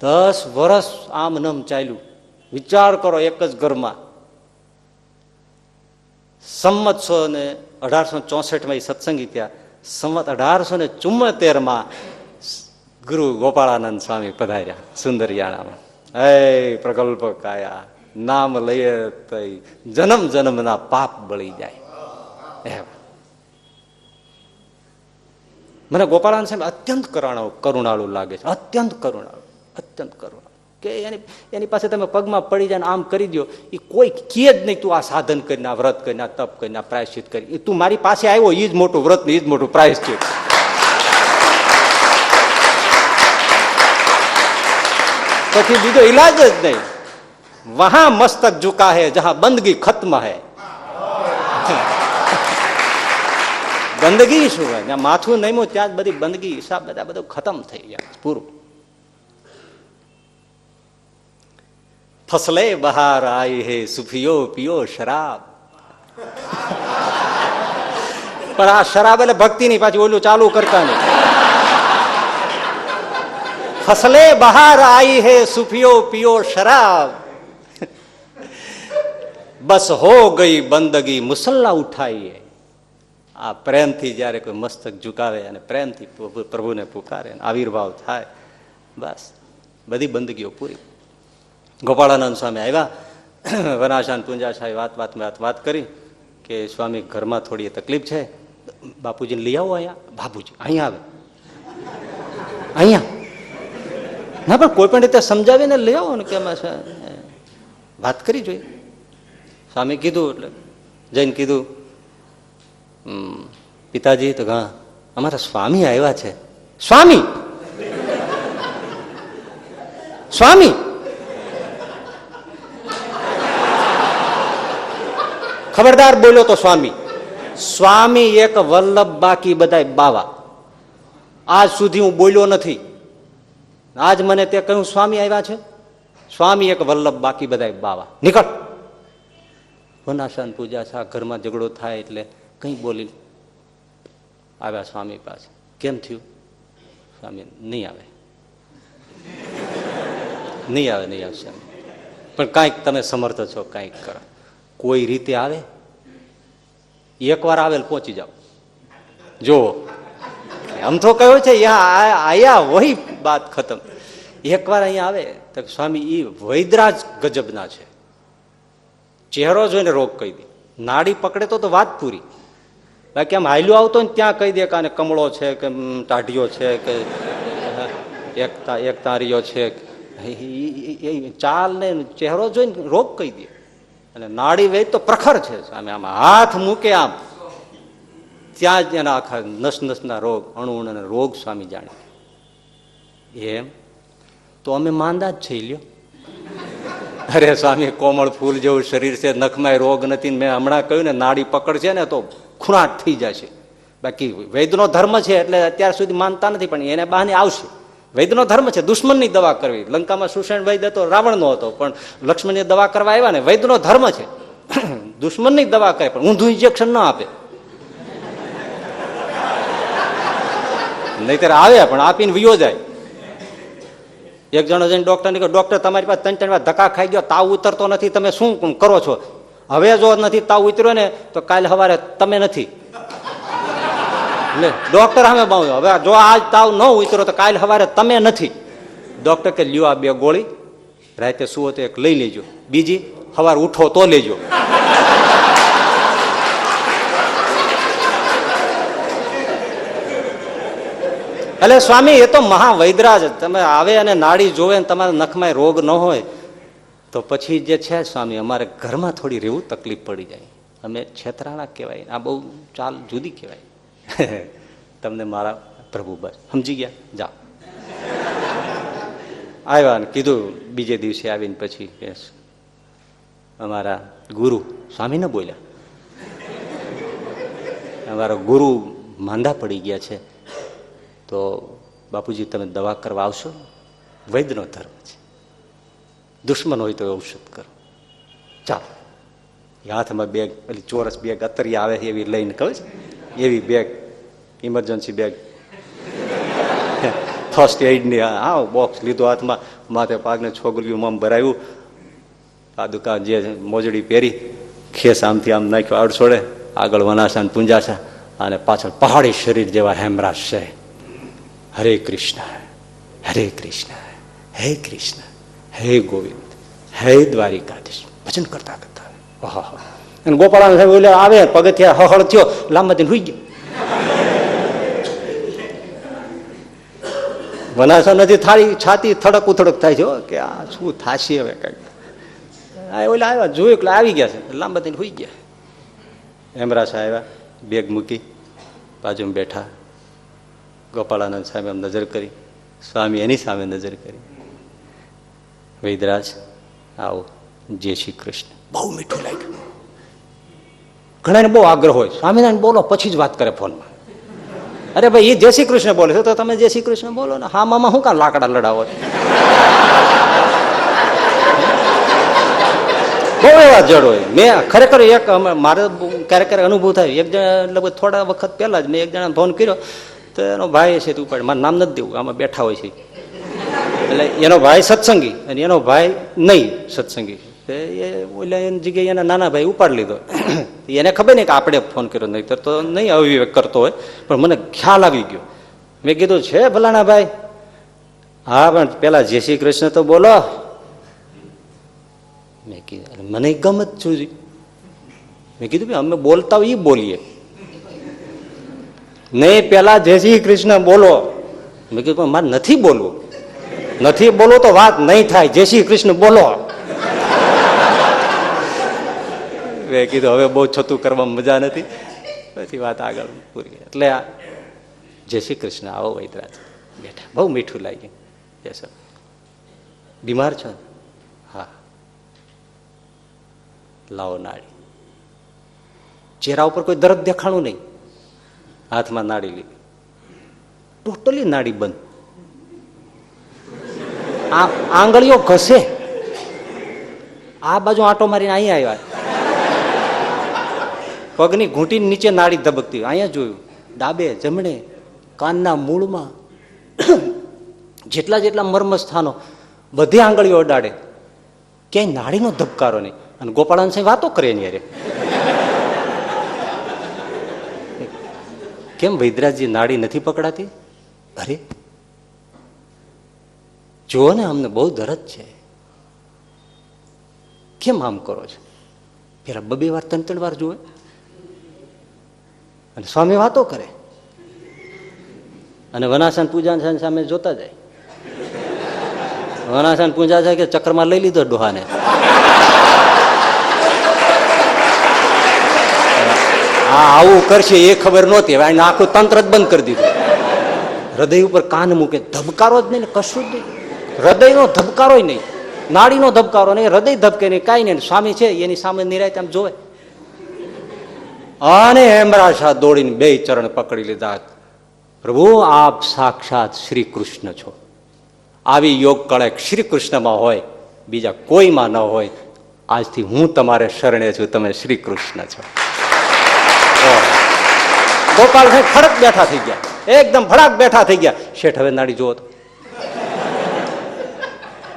10 વર્ષ આમ નમ ચાલ્યું. વિચાર કરો, એક જ ઘરમાં. સંમત 1864 સત્સંગી થયા. સંમત 1874 ગુરુ ગોપાળાનંદ સ્વામી પધાર્યા સુંદરિયાણામાં. હે પ્રગલ્ભ કાયા, નામ લઈએ તો જન્મ જન્મના પાપ બળી જાય. મને ગોપાળાનંદ સાહેબ અત્યંત કરુણાળુ લાગે છે, અત્યંત કરુણાળુ. કે એની પાસે તમે પગમાં પડી જાય, આમ કરી દો, એ કોઈ કે જ નહીં તું આ સાધન કરીને, આ વ્રત કરીને, આ તપ કરીને, આ પ્રાયશ્ચિત કરી. તું મારી પાસે આવ્યો, એ જ મોટું વ્રત ને એ જ મોટું પ્રાયશ્ચિત. પછી બીજો ઈલાજ જ નહીં. વહાં મસ્તક ઝુકા હે જહાં બંદગી ખત્મ હે. બંદગી શું હોય? ત્યાં માથું નમ્યું ત્યાં જ બધી બંદગી હિસાબ બધા બધું ખતમ થઈ ગયા, પૂરું. ફસલે બહાર આઈ હે સુફિયો પિયો શરાબ. પણ આ શરાબ એટલે ભક્તિ ની, પાછી ઓલું ચાલુ કરતા નહીં. ફસલે બહાર આઈ હે સુફિયો પિયો શરાબ, બસ હો ગઈ બંદગી મુસલ્લા ઉઠાઈએ. આ પ્રેમથી જયારે કોઈ મસ્તક ઝુકાવે અને પ્રેમથી પ્રભુને પુકારે, આવિર્ભાવ થાય, બસ બધી બંદગીઓ પૂરી. ગોપાળાનંદ સ્વામી આવ્યા, વનાશાન પૂંજાશાહી વાત કરી કે સ્વામી ઘરમાં થોડી તકલીફ છે, બાપુજીને લઈ આવો અહીંયા. બાપુજી અહીંયા આવે, અહીંયા ના પણ કોઈ પણ રીતે સમજાવીને લઈ આવો ને, કે વાત કરી જોઈએ. સ્વામી કીધું એટલે જઈને કીધું, પિતાજી તો હા અમારા સ્વામી આવ્યા છે. સ્વામી સ્વામી ખબરદાર બોલ્યો તો સ્વામી. સ્વામી એક વલ્લભ, બાકી બધા બાવા. આજ સુધી હું બોલ્યો નથી, આજ મને તે કહ્યું સ્વામી આવ્યા છે. સ્વામી એક વલ્લભ, બાકી બધા બાવા. નીકળ. વનાશાન પૂજા છે, ઘરમાં ઝઘડો થાય એટલે કઈ બોલી આવ્યા સ્વામી પાસે. કેમ થયું? સ્વામી નહીં આવે, નહીં આવે, નહીં આવશે. પણ કાંઈક તમે સમર્થ છો, કાંઈક કરો, કોઈ રીતે આવે. એકવાર આવેલ પહોંચી જાઓ. જો આમ તો કહ્યું છે આયા વહી બાત ખતમ. એકવાર અહીંયા આવે તો સ્વામી ઈ વૈદરાજ ગજબના છે. ચહેરો જોઈને રોગ કહી દે, નાડી પકડે તો વાત પૂરી. બાકી આમ હાલ્યો આવતો ને ત્યાં કહી દે કે આને કમળો છે, કે ટાઢિયો છે, કે એક તારીયો છે. ચાલ ને ચહેરો જોઈને રોગ કહી દે. અને નાડી વેદ તો પ્રખર છે. સામે આમ હાથ મૂકે આમ ત્યાં જ એના આખા નસના રોગ, અણુ રોગ સ્વામી જાણે. એમ તો અમે માંદા જ છે લ્યો. અરે સ્વામી કોમળ ફૂલ જેવું શરીર છે, નખમાં રોગ નથી. મેં હમણાં કહ્યું ને, નાડી પકડ છે ને તો ખૂણાટ થઈ જશે. બાકી વૈદનો ધર્મ છે એટલે અત્યાર સુધી માનતા નથી, પણ એને બહાને આવશે. વૈદનો ધર્મ છે દુશ્મનની દવા કરવી. લંકામાં સુષેણ વૈદ હતો, રાવણનો હતો, પણ લક્ષ્મણની દવા કરવા આવ્યા ને. વૈદનો ધર્મ છે દુશ્મનની દવા કરે, પણ ઊંધું ઇન્જેક્શન ન આપે. નહીતર આવે પણ આપીને વિયો જાય. એક જણો જઈને ડોક્ટરને કહ્યું, ડોક્ટર તમારી પાસે 3 વાર ધક્કા ખાઈ ગયો, તાવ ઉતરતો નથી, તમે શું કરો છો? હવે જો નથી તાવ ઉતર્યો ને તો કાલે સવારે તમે નથી. ડોક્ટર સામે બાવ્યો, હવે જો આજ તાવ ન ઉતર્યો તો કાલે સવારે તમે નથી. ડોક્ટર કે લ્યો આ 2 ગોળી, રાતે સુવો તો એક લઈ લેજો, બીજી સવારે ઉઠો તો લેજો. એટલે સ્વામી એ તો મહાવૈદરાજ. તમે આવે અને નાડી જોવે ને તમારા નખમાં રોગ ન હોય તો પછી જે છે સ્વામી, અમારે ઘરમાં થોડી રહેવું તકલીફ પડી જાય. અમે છેતરાણા કહેવાય, આ બહુ ચાલ જુદી કહેવાય. તમને મારા પ્રભુ બસ સમજી ગયા. જાઓ. આવ્યા ને કીધું. બીજે દિવસે આવીને પછી કે અમારા ગુરુ સ્વામી ને બોલ્યા, અમારા ગુરુ માંદા પડી ગયા છે, તો બાપુજી તમે દવા કરવા આવશો? વૈદનો ધર્મ છે, દુશ્મન હોય તો ઔષધ કરો. ચાલો. હાથમાં બેગ, પેલી ચોરસ બેગ અત્તરી આવે એવી લઈને કહે છે, એવી બેગ, ઇમરજન્સી બેગ, ફર્સ્ટ એડની હા બોક્સ લીધો હાથમાં, માથે પાકને છોગલ્યું આમ ભરાયું, પાદુકા જે મોજડી પહેરી, ખેસ આમથી આમ નાખ્યો આડછોડે, આગળ વનાશાન પૂંજાશા, અને પાછળ પહાડી શરીર જેવા હેમરાજ છે. હરે કૃષ્ણ હરે કૃષ્ણ હે કૃષ્ણ હે ગોવિંદ હે દ્વારિકાધીશ ભજન કરતા કરતા. અને ગોપાળાન સાહેબ ઓલે આવે, પગથિયા હહળ થયો, લાંબાથી હુઈ ગયો. વનાસા નથી થાળી, છાતી થડક ઉથડક થાય છે કે આ શું થાશે હવે કઈક. ઓલા આવ્યા, જોયું એટલે આવી ગયા છે, લાંબાથી હુઈ ગયા. હેમરા સાહેબ આવ્યા, બેગ મૂકી બાજુમાં બેઠા. ગોપાળાનંદ સાહેબ એમ નજર કરી, સ્વામી એની સામે નજર કરી. વૈદરાજ આવો, જય શ્રી કૃષ્ણ. બહુ મીઠું લાગ્યું. ઘણાને બહુ આગ્રહ હોય, સ્વામિનારાયણ બોલો પછી જ વાત કરે ફોનમાં. અરે ભાઈ એ જય શ્રી કૃષ્ણ બોલે છે તો તમે જય શ્રી કૃષ્ણ બોલો ને. હા મામા શું કામ લાકડા લડાવો? બહુ એવા જડ હોય. મેં ખરેખર એક મારે ક્યારેક ક્યારેક અનુભવ થાય. એક જણા લગભગ થોડા વખત પહેલા જ મેં એક જણા ફોન કર્યો તો એનો ભાઈ છે તું મારું નામ નથી દેવું, આમાં બેઠા હોય છે. એટલે એનો ભાઈ સત્સંગી અને એનો ભાઈ નહીં સત્સંગી. એ ઓલા એની જગ્યાએ એના નાના ભાઈ ઉપાડી લીધો. એને ખબર નહીં કે આપણે ફોન કર્યો, નહીં તો નહીં અવિવેક કરતો હોય, પણ મને ખ્યાલ આવી ગયો. મેં કીધું છે ભલાણા ભાઈ? હા પણ પેલા જય શ્રી કૃષ્ણ તો બોલો. મેં કીધું મને ગમત છું. મેં કીધું ભાઈ અમે બોલતા હોય એ બોલીએ, નહીં પેલા જય શ્રી કૃષ્ણ બોલો. મેં કીધું પણ મારે નથી બોલવું. નથી બોલવું તો વાત નહીં થાય, જય શ્રી કૃષ્ણ બોલો. મેં કીધું હવે બહુ છતું કરવામાં મજા નથી, પછી વાત આગળ પૂરી. એટલે આ જય શ્રી કૃષ્ણ. આવો વૈદરાજ બેઠા. બહુ મીઠું લાગ્યું. Yes sir. બીમાર છો? હા. લાવો નાડી. ચહેરા ઉપર કોઈ દર્દ દેખાણું નહીં. હાથમાં નાડી લીધી. ટોટલી નાડી બંધ. આંગળીઓ ઘસે. આ બાજુ આંટો મારીને અહીંયા આવ્યા. પગની ઘૂંટી નીચે નાડી ધબકતી. અહીંયા જોયું. ડાબે જમણે કાનના મૂળમાં જેટલા જેટલા મર્મ સ્થાનો બધી આંગળીઓ અડાડે, ક્યાંય નાડીનો ધબકારો નહીં. અને ગોપાળાન સાહેબ વાતો કરે એની યારે. કેમ વૈદરાજજી નાડી નથી પકડાતી? અરે જુઓ ને, અમને બહુ દરદ છે. કેમ આમ કરો છો? પેલા 2 વાર 3 વાર જુએ અને સ્વામી વાતો કરે અને વનાસાન પૂજા સામે જોતા જાય. વનાસાન પૂજા જાય કે ચક્રમાં લઈ લીધો ડોહાને. હા આવું કરશે એ ખબર નહોતી. હવે આને આખું તંત્ર જ બંધ કરી દીધું. હૃદય ઉપર કાન મૂકે, ધબકારો જ નહીં ને કશું જ નહીં. હૃદયનો ધબકારો નહીં, નાડીનો ધબકારો નહીં, હૃદય ધબકે નહીં, કાંઈ નહીં. સ્વામી છે એની સામે નિરાયત આમ જોવે. અને હેમરાશા દોડીને 2 ચરણ પકડી લીધા. પ્રભુ આપ સાક્ષાત શ્રી કૃષ્ણ છો. આવી યોગ કળા શ્રી કૃષ્ણમાં હોય, બીજા કોઈમાં ન હોય. આજથી હું તમારે શરણે છું, તમે શ્રી કૃષ્ણ છો. ગોપાલ સાહેબ ફડક બેઠા થઈ ગયા, એકદમ ફડાક બેઠા થઈ ગયા. શેઠ હવે નાડી જોવો તો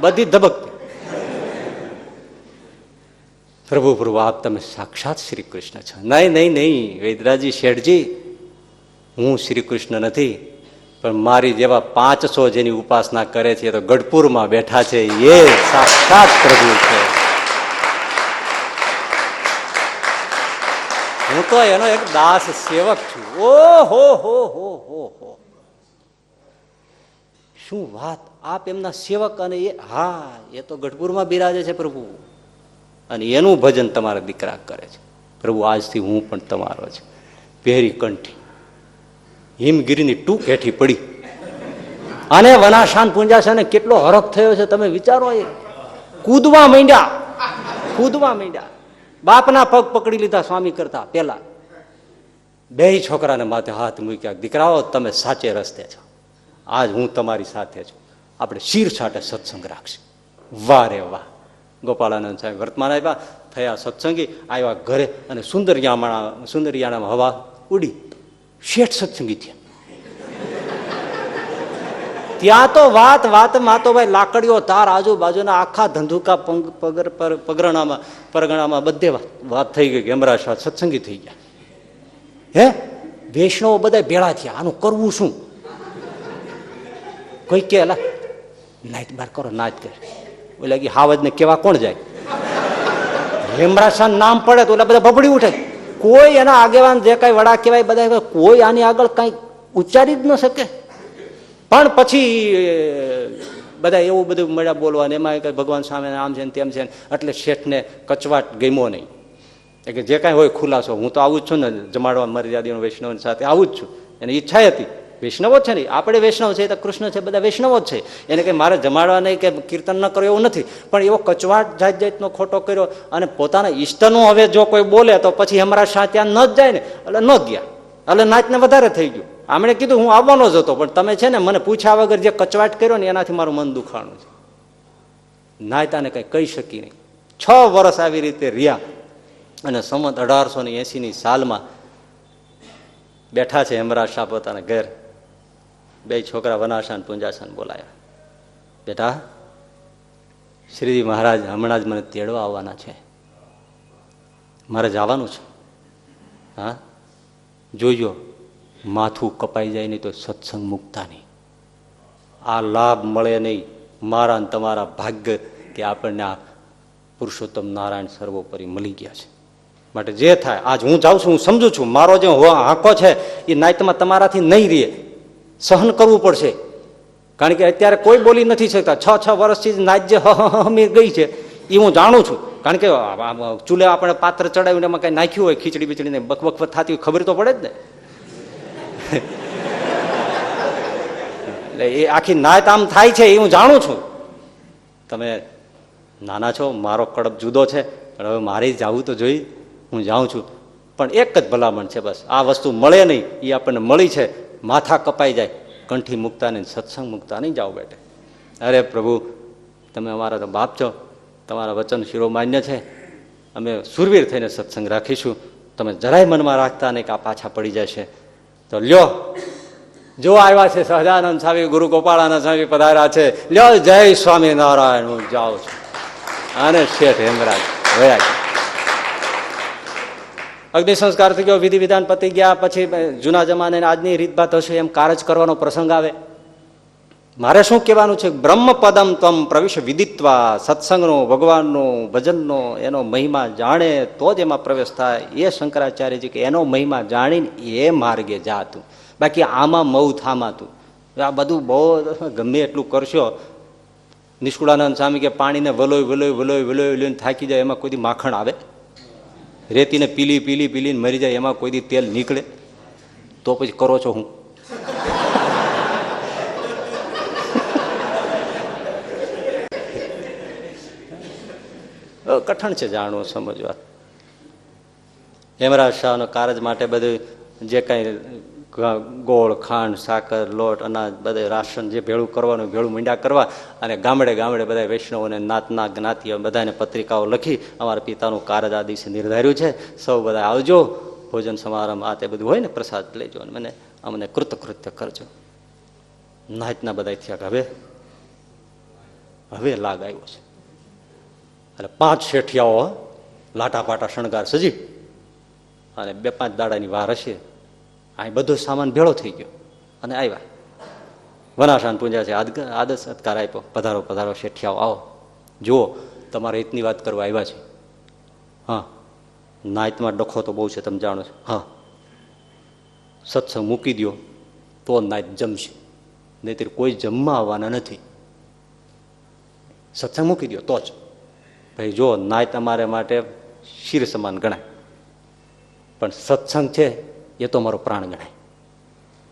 બધી ધબકતી. પ્રભુ પ્રભુ આપ તમે સાક્ષાત શ્રી કૃષ્ણ છો. નહીં નહીં નહીં વૈદરાજી શેઠજી, હું શ્રી કૃષ્ણ નથી, પણ મારી જેવા 500 જેની ઉપાસના કરે છે તો ગઢપુરમાં બેઠા છે એ સાક્ષાત પ્રભુ છે. હું તો એનો એક દાસ સેવક છું. ઓહો હો હો હો હો, શું વાત! આપ એમના સેવક અને એ, હા એ તો ગઢપુરમાં બિરાજે છે પ્રભુ, અને એનું ભજન તમારા દીકરા કરે છે. પ્રભુ આજથી હું પણ તમારો છે. પહેરી કંઠી હિમગીરીની ટૂંક હેઠી પડી અને વનાશાન પૂંજાશાને કેટલો હરખ થયો છે તમે વિચારો. એ કૂદવા માંડ્યા. બાપના પગ પકડી લીધા સ્વામી કરતા પેલા. 2 છોકરાને માથે હાથ મૂક્યા. દીકરાઓ તમે સાચે રસ્તે છો, આજ હું તમારી સાથે છું, આપણે શીર છાટે સત્સંગ રાખશું. વાહ રે વાહ! ગોપાળાનંદ સાહેબ વર્તમાન આવ્યા, થયા સત્સંગી, આવ્યા ઘરે અને સુંદરિયાણામાં હવા ઉડી. શેઠ સત્સંગી થયા. ત્યાં તો વાતમાં તો ભાઈ લાકડીઓ તાર આજુબાજુના આખા ધંધુકા પરગણામાં બધે વાત થઈ ગઈ કે હેમરાશા સત્સંગી થઈ ગયા. હે વૈષ્ણવો બધા ભેળા થયા, આનું કરવું શું? કોઈ કે નાઈટ બાર કરો, નાચ કરે. ઓલા કે હાવજ ને કેવા કોણ જાય? હેમરાશા નામ પડે તો ઓલા બધા ભપડી ઉઠે. કોઈ એના આગેવાન જે કઈ વડા કહેવાય બધા, કોઈ આની આગળ કઈ ઉચ્ચારી જ ન શકે. પણ પછી બધા એવું બધું મળ્યા બોલવા, એમાં કઈ ભગવાન સામે આમ છે ને તેમ છે, એટલે શેઠને કચવાટ ગમ્યો નહીં. કે જે કાંઈ હોય ખુલાસો, હું તો આવું જ છું ને, જમાડવા મર્યાદીનો વૈષ્ણવ સાથે આવું જ છું. એની ઈચ્છા હતી વૈષ્ણવો જ છે ને, આપણે વૈષ્ણવ છે તો કૃષ્ણ છે, બધા વૈષ્ણવો જ છે. એને કંઈ મારે જમાડવા નહીં કે કીર્તન ન કરો એવું નથી, પણ એવો કચવાટ જાત જાતનો ખોટો કર્યો. અને પોતાના ઈષ્ટનું હવે જો કોઈ બોલે તો પછી અમારા શા ત્યાં ન જ જાય ને, એટલે ન ગયા, એટલે નાચને વધારે થઈ ગયું. આમણે કીધું હું આવવાનો જ હતો, પણ તમે છે ને મને પૂછ્યા વગર જે કચવાટ કર્યો ને એનાથી મારું મન દુખાણું છે. નાયતાને કંઈ કહી શકી નહીં. 6 વર્ષ આવી રીતે રહ્યા. અને સંવત 1880ની સાલમાં બેઠા છે હેમરાજ શાહ પોતાના ઘેર. 2 છોકરા વનાશાન પૂંજાશાન બોલાયા. બેટા, શ્રીજી મહારાજ હમણાં જ મને તેડવા આવવાના છે, મારે જવાનું છે. હા, જોજો માથું કપાઈ જાય નહીં તો સત્સંગ મૂકતા નહીં. આ લાભ મળે નહીં. મારા ને તમારા ભાગ્ય કે આપણને આ પુરુષોત્તમ નારાયણ સર્વોપરી મળી ગયા છે. માટે જે થાય, આજ હું જાઉં છું, હું સમજુ છું મારો જે હાંકો છે એ નાયતમાં તમારાથી નહીં રહે, સહન કરવું પડશે. કારણ કે અત્યારે કોઈ બોલી નથી શકતા. 6 વર્ષથી નાચ જે હમી ગઈ છે એ હું જાણું છું. કારણ કે ચૂલે આપણે પાત્ર ચડાવીને એમાં કઈ નાખ્યું હોય, ખીચડી બીચડીને બકબક થતી હોય, ખબર તો પડે જ ને. એટલે એ આખી નાયત આમ થાય છે એ હું જાણું છું. તમે નાના છો, મારો કડપ જુદો છે, પણ હવે મારે જવું તો જોઈ. હું જાઉં છું, પણ એક જ ભલામણ છે બસ, આ વસ્તુ મળે નહીં એ આપણને મળી છે. માથા કપાઈ જાય, કંઠી મૂકતા નહીં, સત્સંગ મૂકતા નહીં જાઓ બેટે. અરે પ્રભુ, તમે અમારા તો બાપ છો, તમારા વચન શિરોમાન્ય છે, અમે સુરવીર થઈને સત્સંગ રાખીશું, તમે જરાય મનમાં રાખતા નહીં કે આ પાછા પડી જશે. તો લ્યો, જો આવ્યા છે સહજાનંદ સ્વામી, ગુરુ ગોપાળાનંદ સ્વામી પધાર્યા છે, લ્યો જય સ્વામિનારાયણ. હું જાઉં છું. અને શેઠ હેમરાજ વયા ગયા. અગ્નિ સંસ્કાર થઈ ગયો, વિધિ વિધાન પતી ગયા. પછી જૂના જમાને આજની રીતભાત હશે એમ કારજ કરવાનો પ્રસંગ આવે. મારે શું કહેવાનું છે? બ્રહ્મ પદમ તમ પ્રવિશ વિદિત્વા. સત્સંગનો, ભગવાનનો, ભજનનો એનો મહિમા જાણે તો જ એમાં પ્રવેશ થાય. એ શંકરાચાર્યજી કે એનો મહિમા જાણીને એ માર્ગે જાતું, બાકી આમાં મઉ થામાતું. આ બધું બહુ ગમે એટલું કરશો. નિષ્કુળાનંદ સ્વામી કે પાણીને વલોય વલોય વલોય વલોય લઈને થાકી જાય, એમાં કોઈ દી માખણ આવે? રેતીને પીલી પીલી પીલીને મરી જાય, એમાં કોઈ દી તેલ નીકળે? તો પછી કરો છો હું? કઠણ છે જાણવું, સમજવા. હેમરાજ શાહનો કારજ માટે બધું જે કાંઈ ગોળ, ખાંડ, સાકર, લોટ, અનાજ બધે રાશન જે ભેળું કરવાનું ભેળું મીંડા કરવા. અને ગામડે ગામડે બધા વૈષ્ણવોને, નાતના જ્ઞાતિઓ બધાને પત્રિકાઓ લખી અમારા પિતાનું કારજ આ દિવસે નિર્ધાર્યું છે, સૌ બધા આવજો, ભોજન સમારંભ આ તે બધું હોય ને, પ્રસાદ લેજો અને મને અમને કૃતકૃત્ય કરજો. નાતના બધા થયા કે હવે લાગ આવ્યો છે. એટલે 5 શેઠિયાઓ લાટા પાટા શણગાર સજી અને 2-5 દાડાની વાર હશે. અહીં બધો સામાન ભેળો થઈ ગયો અને આવ્યા. વનાશાન પૂંજા છે, આદર સત્કાર આપ્યો. પધારો પધારો શેઠિયાઓ, આવો, જુઓ તમારે હિતની વાત કરવા આવ્યા છે. હા, નાયતમાં ડખો તો બહુ છે, તમે જાણો છો. હા, સત્સંગ મૂકી દો તો નાયત જમશે, નહીતર કોઈ જમવા આવવાના નથી. સત્સંગ મૂકી દો તો જ. ભાઈ જો, નાયત અમારે માટે શિર સમાન ગણાય, પણ સત્સંગ છે એ તો અમારો પ્રાણ ગણાય.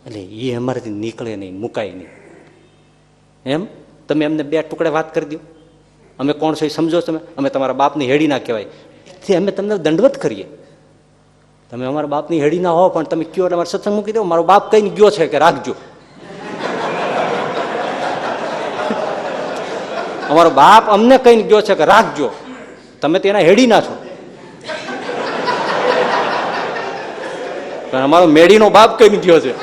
એટલે એ અમારાથી નીકળે નહીં, મુકાય નહીં. એમ તમે એમને 2 ટુકડે વાત કરી દો. અમે કોણ છો એ સમજો તમે? અમે તમારા બાપની હેડી ના કહેવાય, એથી અમે તમને દંડવત કરીએ. તમે અમારા બાપની હેડી ના હો, પણ તમે કયો એટલે અમારે સત્સંગ મૂકી દો. મારો બાપ કઈ ગયો છે કે રાખજો. અમારો બાપ અમને કઈ ગયો છે કે રાખજો, તમે તેના હેડી ના છો. પણ અમારો મેડીનો બાપ કઈ ગયો છે.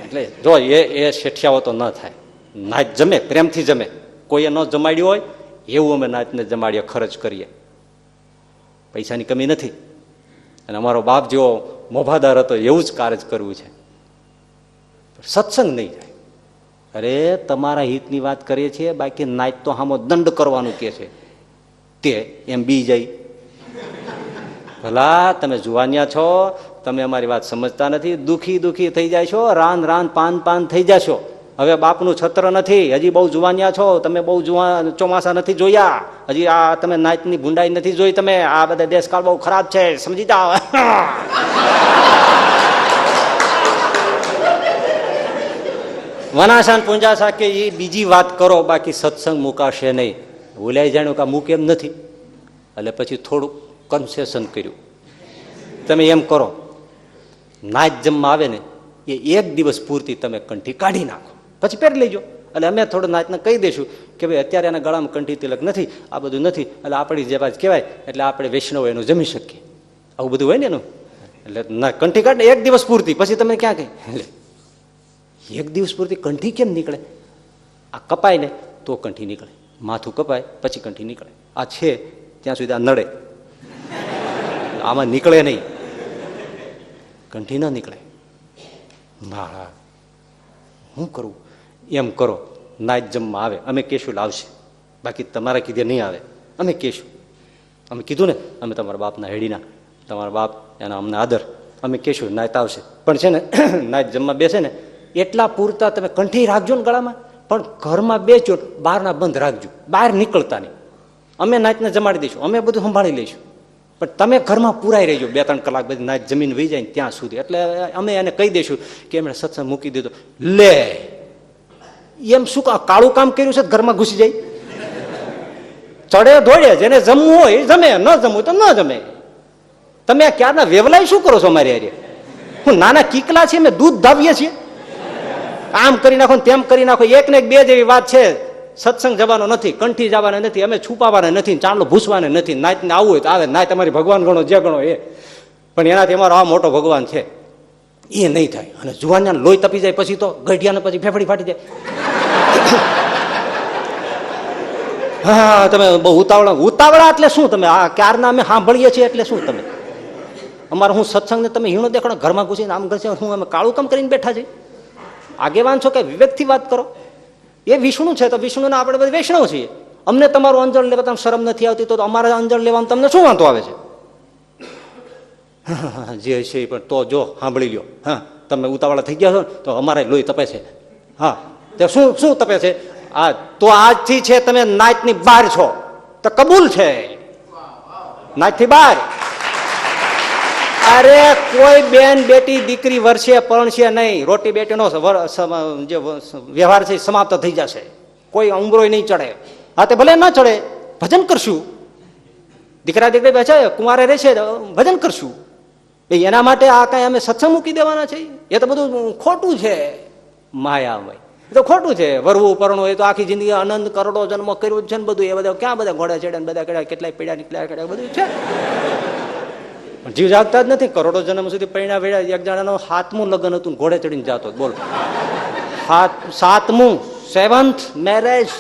એટલે જો એ શેઠિયાઓ તો ન થાય. નાચ જમે, પ્રેમથી જમે. કોઈએ ન જમાડ્યું હોય એવું અમે નાચને જમાડીએ, ખર્ચ કરીએ, પૈસાની કમી નથી. અને અમારો બાપ જેવો મોભાદાર હતો એવું જ કાર્ય કરવું છે. સત્સંગ નહીં થાય. અરે તમારા હિતની વાત કરીએ છીએ, બાકી નાચ તો સામો દંડ કરવાનું કે છે તે એમ બી જાય. ભલા તમે જુવાનિયા છો, તમે અમારી વાત સમજતા નથી. દુખી દુખી થઈ જાય છો, રાન રાન પાન પાન થઈ જશો. હવે બાપનું છત્ર નથી, હજી બહુ જુવાનિયા છો તમે, બહુ ચોમાસા નથી જોયા હજી. આ તમે નાચની ભૂંડાઈ નથી જોઈ તમે. આ બધા દેશકાળ બહુ ખરાબ છે, સમજી જાઓ. વનાશાન પૂંજાસા કે એ બીજી વાત કરો, બાકી સત્સંગ મુકાશે નહીં. ભૂલાઈ જાણ્યું કે મૂકે એમ નથી, એટલે પછી થોડુંક કન્સેશન કર્યું. તમે એમ કરો, નાચ જમવા આવે ને એ એક દિવસ પૂરતી તમે કંઠી કાઢી નાખો, પછી પહેરી લેજો. એટલે અમે થોડું નાચને કહી દઈશું કે ભાઈ અત્યારે એના ગળામાં કંઠી તિલક નથી, આ બધું નથી, એટલે આપણી જે બાજુ કહેવાય એટલે આપણે વૈષ્ણવ એનું જમી શકીએ. આવું બધું હોય ને એનું. એટલે ના કંઠી કાઢે એક દિવસ પૂરતી, પછી તમે ક્યાં કહે એટલે એક દિવસ પૂરતી કંઠી કેમ નીકળે? આ કપાય ને તો કંઠી નીકળે, માથું કપાય પછી કંઠી નીકળે. આ છે ત્યાં સુધી આ નડે, આમાં નીકળે નહીં, કંઠી ન નીકળે. હા, શું કરવું? એમ કરો, નાચ જમવા આવે અમે કહેશું લાવશે, બાકી તમારા કીધે નહીં આવે. અમે કહેશું, અમે કીધું ને અમે તમારા બાપના હેડીના, તમારા બાપ એના અમને આદર, અમે કહેશું નાચ આવશે. પણ છે ને નાચ જમવા બેસે ને એટલા પૂરતા તમે કંઠી રાખજો ને ગળામાં, પણ ઘરમાં બેચો, બહારના બંધ રાખજો, બહાર નીકળતા નહીં. અમે નાચને જમાડી દઈશું, અમે બધું સંભાળી લઈશું, પણ તમે ઘરમાં પૂરાઈ રહેજો 2-3 કલાક બધી નાચ જમીન વહી જાય ત્યાં સુધી. એટલે અમે એને કહી દઈશું કે એમણે સત્સંગ મૂકી દીધો. લે એમ શું કાળું કામ કર્યું છે? ઘરમાં ઘૂસી જાય, ચડે ધોડે, જેને જમવું હોય એ જમે, ન જમવું તો ન જમે. તમે ક્યારના વેવલાય શું કરો છો અમારી હારે? હું નાના કીકલા છે, અમે દૂધ ધાવીએ છીએ, આમ કરી નાખો ને તેમ કરી નાખો. એક ને એક બે જેવી વાત છે. સત્સંગ જવાનો નથી, કંઠી જવાના નથી, અમે છુપાવાના નથી, ચાંદલો ભૂસવાના નથી. નાચને આવવું હોય તો આવે, નાચ તમારી ભગવાન ગણો જે ગણો એ, પણ એનાથી અમારો આ મોટો ભગવાન છે એ નહીં થાય. અને જુવાનને લોહી તપી જાય પછી તો ગઢિયાને પછી ફેફડી ફાટી જાય. હા, તમે બહુ ઉતાવળા એટલે શું? તમે આ ક્યારના અમે સાંભળીએ છીએ એટલે શું? તમે અમારે હું સત્સંગને તમે હીણો દેખાડો, ઘરમાં ઘૂસીને આમ ઘસે, હું અમે કાળું કામ કરીને બેઠા છે? આગેવાન છો કે વિવેકથી વાત કરો. એ વિષ્ણુ છે તો વિષ્ણુને આપણે બધા વૈષ્ણવ છીએ. અમને તમારું અંજળ લેવા તમને શરમ નથી આવતી તો અમારા અંજળ લેવામાં તમને શું વાંધો આવે છે? જે છે પણ તો જો સાંભળી લ્યો. હા, તમે ઉતાવળા થઈ ગયા છો ને તો અમારે લોહી તપે છે. હા, તે શું શું તપે છે? આ તો આજથી છે તમે નાચની બહાર છો તો કબૂલ છે, નાચથી બહાર. અરે કોઈ બેન બેટી દીકરી વર્ષે પરણશે નહીં, રોટી બેટીનો જે વ્યવહાર છે સમાપ્ત થઈ જશે. કોઈ ઉમરો નહીં ચડે. હા, તે ભલે ના ચડે, ભજન કરશું. દીકરા દીકરી બેસે કુંવારે રહેશે, ભજન કરશું. એના માટે આ કઈ અમે સત્સંગ મૂકી દેવાના છે? એ તો બધું ખોટું છે, માયામય. એ તો ખોટું છે. વરવું પરણું એ તો આખી જિંદગી અનંત કરોડો જન્મ કર્યું છે ને બધું. એ બધા ક્યાં બધા ઘોડા ચડ્યા બધા કર્યા, કેટલાય પીડા નીકળ્યા, બધું છે. પણ જીવ જાગતા જ નથી. કરોડો જન્મ સુધી પૈણા વેળ્યા. એક જણાનું 7મું લગ્ન હતું, ઘોડે ચડીને જતો. બોલ, 7મું 7th મેરેજ.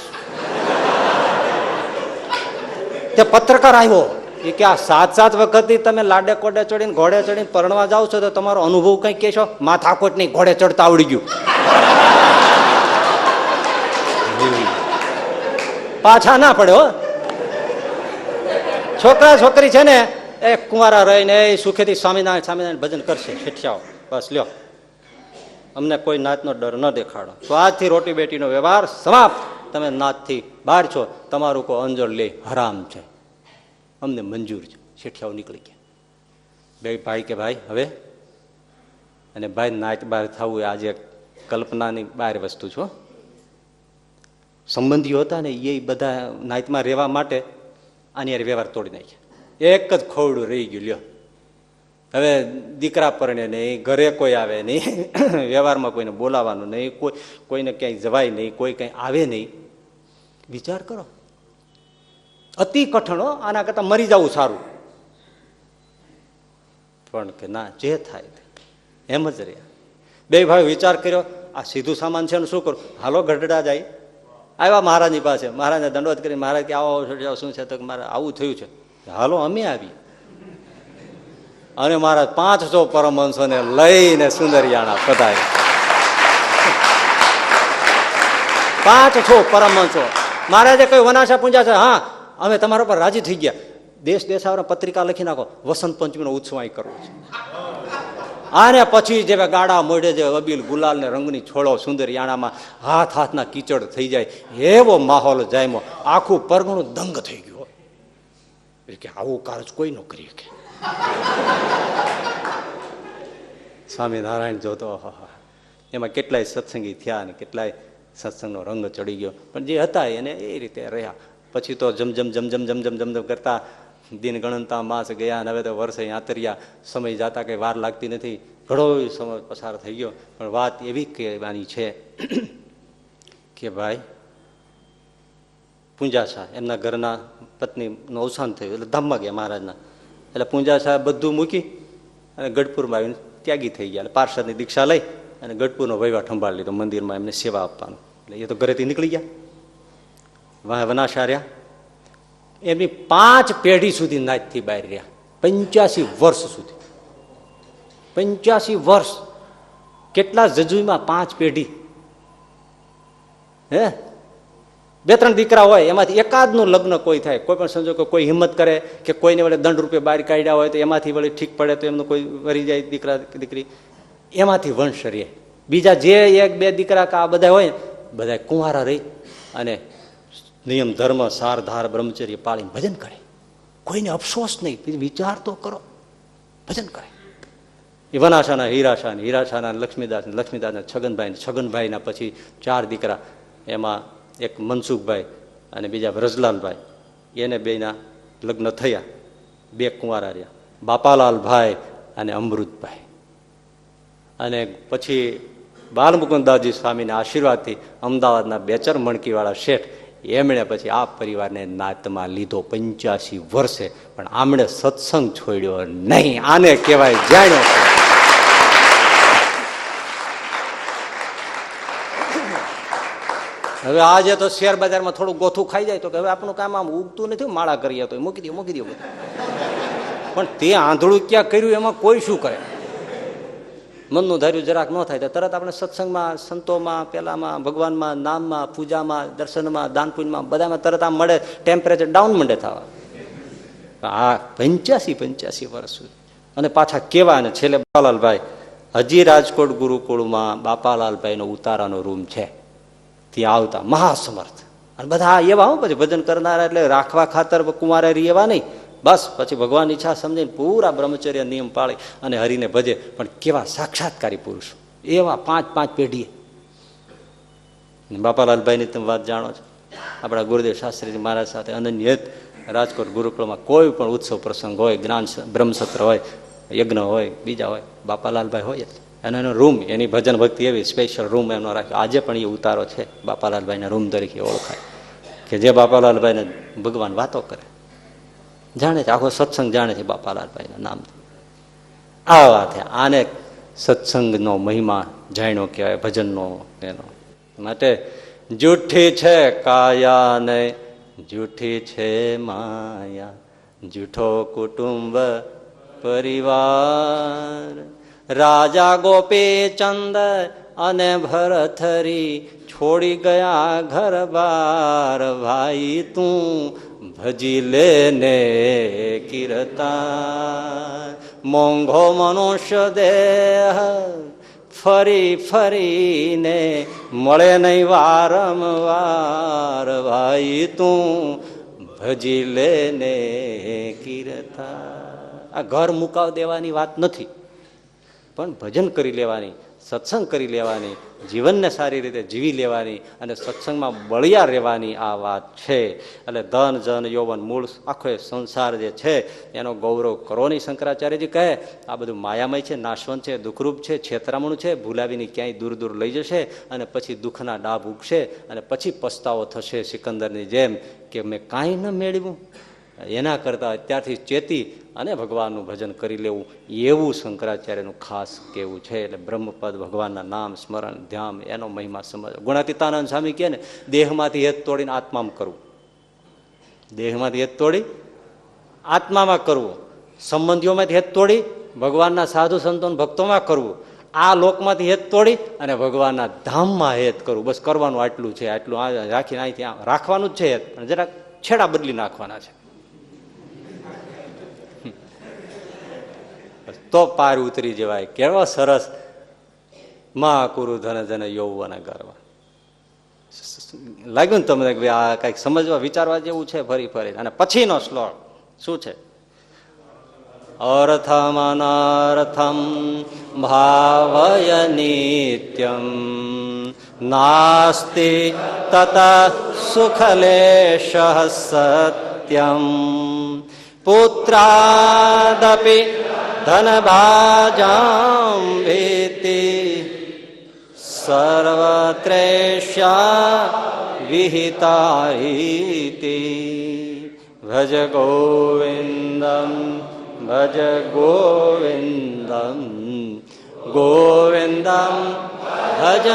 તે પત્રકાર આવ્યો એ કે આ 7 વખતથી તમે લાડે કોડે ચડીને ઘોડે ચડીને પરણવા જાઓ છો તો તમારો અનુભવ કઈ કહેશો? માથાકોટ નહીં, ઘોડે ચડતા આવડી ગયું. પાછા ના પડ્યો. છોકરા છોકરી છે ને એ કુંવારા રહીને એ સુખેથી સ્વામિનારાયણ સ્વામિનારાયણ ભજન કરશે. શેઠિયાઓ બસ લ્યો, અમને કોઈ નાચનો ડર ન દેખાડો. તો આજથી રોટી બેટીનો વ્યવહાર સમાપ્ત. તમે નાચથી બહાર છો, તમારું કોઈ અંજળ લે હરામ છે, અમને મંજૂર છે. શેઠિયાઓ નીકળી ગયા. બે ભાઈ કે ભાઈ હવે, અને ભાઈ નાચ બહાર થવું એ આજે કલ્પનાની બહાર વસ્તુ છો. સંબંધીઓ હતા ને એ બધા નાચમાં રહેવા માટે આની યાર વ્યવહાર તોડી નાખ્યા. એક જ ખોવડું રહી ગયું. લ્યો, હવે દીકરા પરણે નહીં, ઘરે કોઈ આવે નહીં, વ્યવહારમાં કોઈને બોલાવાનું નહીં, કોઈને ક્યાંય જવાય નહીં, કોઈ કંઈ આવે નહીં. વિચાર કરો, અતિ કઠણ. આના કરતા મરી જવું સારું. પણ કે ના, જે થાય એમ જ રહ્યા. બે ભાઈ વિચાર કર્યો, આ સીધું સામાન છે શું કરું? હાલો ગઢડા જાય. આવ્યા મહારાજની પાસે. મહારાજને દંડવત કરી. મહારાજ કે આવો શું છે? તો મારે આવું થયું છે. હાલો અમે આવી. અને મહારાજ 500 પરમહંસોને લઈને સુંદરિયાણા પધાર્યા. 500 પરમહંસો. મહારાજે કહ્યું વનાશા પૂંજા છે. હા, અમે તમારા પર રાજી થઈ ગયા. દેશ દેશાવર પત્રિકા લખી નાખો, વસંત પંચમીનો ઉત્સવ અહીં કરવો છે. આને પછી જે ગાડા મોઢે જે અબીલ ગુલાલ ને રંગની છોડો સુંદરિયાણામાં હાથ હાથના કીચડ થઈ જાય એવો માહોલ જાયમો. આખું પરગણું દંગ થઈ ગયું કે આવું કાર્ય કોઈ ન કરી શકે. સ્વામિનારાયણ જોતો એમાં કેટલાય સત્સંગી થયા અને કેટલાય સત્સંગનો રંગ ચડી ગયો, પણ જે હતા એને એ રીતે રહ્યા. પછી તો જમ કરતા દિન ગણનતા માસ ગયા અને હવે તો વર્ષે આંતર્યા, સમય જાતા કંઈ વાર લાગતી નથી, ઘણો સમય પસાર થઈ ગયો. પણ વાત એવી કહેવાની છે કે ભાઈ પૂંજાશા એમના ઘરના પત્નીનું અવસાન થયું એટલે ધામમાં ગયા મહારાજના. એટલે પૂંજાશા બધું મૂકી અને ગઢપુરમાં આવીને ત્યાગી થઈ ગયા. એટલે પાર્ષદની દીક્ષા લઈ અને ગઢપુરનો વહીવટ સંભાળી લીધો, મંદિરમાં એમને સેવા આપવાનું. એટલે એ તો ઘરેથી નીકળી ગયા, વનાશાર્યા. એમની 5 પેઢી સુધી નાચથી બહાર રહ્યા, 85 વર્ષ સુધી. 85 વર્ષ કેટલા જજુમાં 5 પેઢી. હે 2-3 દીકરા હોય એમાંથી એકાદનું લગ્ન કોઈ થાય, કોઈ પણ સંજોગો કોઈ હિંમત કરે કે કોઈને વડે દંડ રૂપે બહાર કાઢ્યા હોય તો એમાંથી વળી ઠીક પડે તો એમનું કોઈ વરી જાય દીકરા દીકરી, એમાંથી વંશ રહે. બીજા જે 1-2 દીકરા કા બધા હોય બધા કુંવારા રહી અને નિયમ ધર્મ સાર ધાર બ્રહ્મચર્ય પાળીને ભજન કરે. કોઈને અફસોસ નહીં, વિચાર તો કરો, ભજન કરે. એ વનાશાના હીરાશાના લક્ષ્મીદાસના છગનભાઈના પછી 4 દીકરા, એમાં એક મનસુખભાઈ અને બીજા વ્રજલાલભાઈ, એને બેના લગ્ન થયા, 2 કુંવારા રહ્યા, બાપાલાલભાઈ અને અમૃતભાઈ. અને પછી બાલમુકુદાસજી સ્વામીના આશીર્વાદથી અમદાવાદના બેચર મણકીવાળા શેઠ, એમણે પછી આ પરિવારને નાતમાં લીધો 85 વર્ષે, પણ આમણે સત્સંગ છોડ્યો નહીં. આને કહેવાય જાણ્યો. હવે આજે તો શેર બજારમાં થોડું ગોથું ખાઈ જાય તો કે હવે આપણું કામ આમ ઉગતું નથી, માળા કરીએ તો મૂકી દો પણ તે આંધળું ક્યાં કર્યું એમાં કોઈ શું કરે? મનનું ધાર્યું જરાક ન થાય તો તરત આપણે સત્સંગમાં, સંતોમાં, પેલામાં, ભગવાનમાં, નામમાં, પૂજામાં, દર્શનમાં, દાનપુણ્યમાં બધામાં તરત આમ મળે, ટેમ્પરેચર ડાઉન મંડે થવા. આ 85 વર્ષ સુધી. અને પાછા કેવા, અને છેલ્લે બાપાલાલભાઈ, હજી રાજકોટ ગુરુકુળમાં બાપાલાલભાઈનો ઉતારાનો રૂમ છે, ત્યાં આવતા મહાસમર્થ. અને બધા એવા હું પછી ભજન કરનારા, એટલે રાખવા ખાતર કુંવારે એવા નહીં, બસ પછી ભગવાન ઈચ્છા સમજીને પૂરા બ્રહ્મચર્ય નિયમ પાળી અને હરિને ભજે. પણ કેવા સાક્ષાત્કારી પુરુષો, એવા 5 પેઢીએ. બાપાલાલભાઈની તમે વાત જાણો છો, આપણા ગુરુદેવ શાસ્ત્રીજી મહારાજ સાથે અનન્ય રાજકોટ ગુરુકુળમાં કોઈ પણ ઉત્સવ પ્રસંગ હોય, જ્ઞાન બ્રહ્મસત્ર હોય, યજ્ઞ હોય, બીજા હોય, બાપાલાલભાઈ હોય જ. અને એનો રૂમ, એની ભજન ભક્તિ એવી સ્પેશિયલ રૂમ એમનો રાખ્યો. આજે પણ એ ઉતારો છે બાપાલાલભાઈના રૂમ તરીકે ઓળખાય, કે જે બાપાલાલભાઈને ભગવાન વાતો કરે, જાણે છે, આખો સત્સંગ જાણે છે બાપાલાલભાઈના નામથી. આ વાત છે. આને સત્સંગનો મહિમા જાણ્યો કહેવાય, ભજનનો એનો. માટે જૂઠી છે કાયા ને જૂઠી છે માયા, જૂઠો કુટુંબ પરિવાર. રાજા ગોપીચંદ અને ભરથરી છોડી ગયા ઘર બાર, ભાઈ તું ભજી લેને કીર્તન. મોંઘો મનુષ્ય દેહ ફરી ફરીને મળે નહીં વારંવાર, ભાઈ તું ભજી લેને કીર્તન. આ ઘર મુકાવ દેવાની વાત નથી, પણ ભજન કરી લેવાની, સત્સંગ કરી લેવાની, જીવનને સારી રીતે જીવી લેવાની અને સત્સંગમાં બળિયા રહેવાની આ વાત છે. એટલે ધન જન યૌવન મૂળ આખો સંસાર જે છે એનો ગૌરવ કરો નહીં. શંકરાચાર્યજી કહે આ બધું માયામય છે, નાશવંત છે, દુઃખરૂપ છે, છેતરામણું છે, ભૂલાવીને ક્યાંય દૂર દૂર લઈ જશે અને પછી દુઃખના ડાબ ઉગશે અને પછી પસ્તાવો થશે સિકંદરની જેમ કે મેં કાંઈ ન મેળવ્યું. એના કરતાં અત્યારથી ચેતી અને ભગવાનનું ભજન કરી લેવું, એવું શંકરાચાર્યનું ખાસ કહેવું છે. એટલે બ્રહ્મપદ, ભગવાનના નામ સ્મરણ ધ્યાન, એનો મહિમા સમજ. ગુણાતીતાનંદ સ્વામી કહે ને, દેહમાંથી હેત તોડીને આત્મામાં કરવું, દેહમાંથી હેત તોડી આત્મામાં કરવું, સંબંધીઓમાંથી હેત તોડી ભગવાનના સાધુ સંતોન ભક્તોમાં કરવું, આ લોકમાંથી હેત તોડી અને ભગવાનના ધામમાં હેત કરવું. બસ કરવાનું આટલું છે, આટલું રાખીને અહીંથી રાખવાનું જ છે હેત, પણ જરાક છેડા બદલી નાખવાના છે તો પાર ઉતરી જવાય. કેવો સરસ મા કુરુ ધન ધન યૌવન ગર્વ. લાગ્યું ને તમને કે આ કઈક સમજવા વિચારવા જેવું છે ફરી ફરી. અને પછીનો શ્લોક શું છે? અર્થમનર્થમ ભાવય નિત્યમ નાસ્તિ તત સુખલેશ સત્યમ પુત્રાદપી ધનભાજામ ભીતિ સર્વત્રેષ્યા વિહિતારીતિ ભજ ગોવિંદમ ભજ ગોવિંદમ ગોવિંદમ ભજ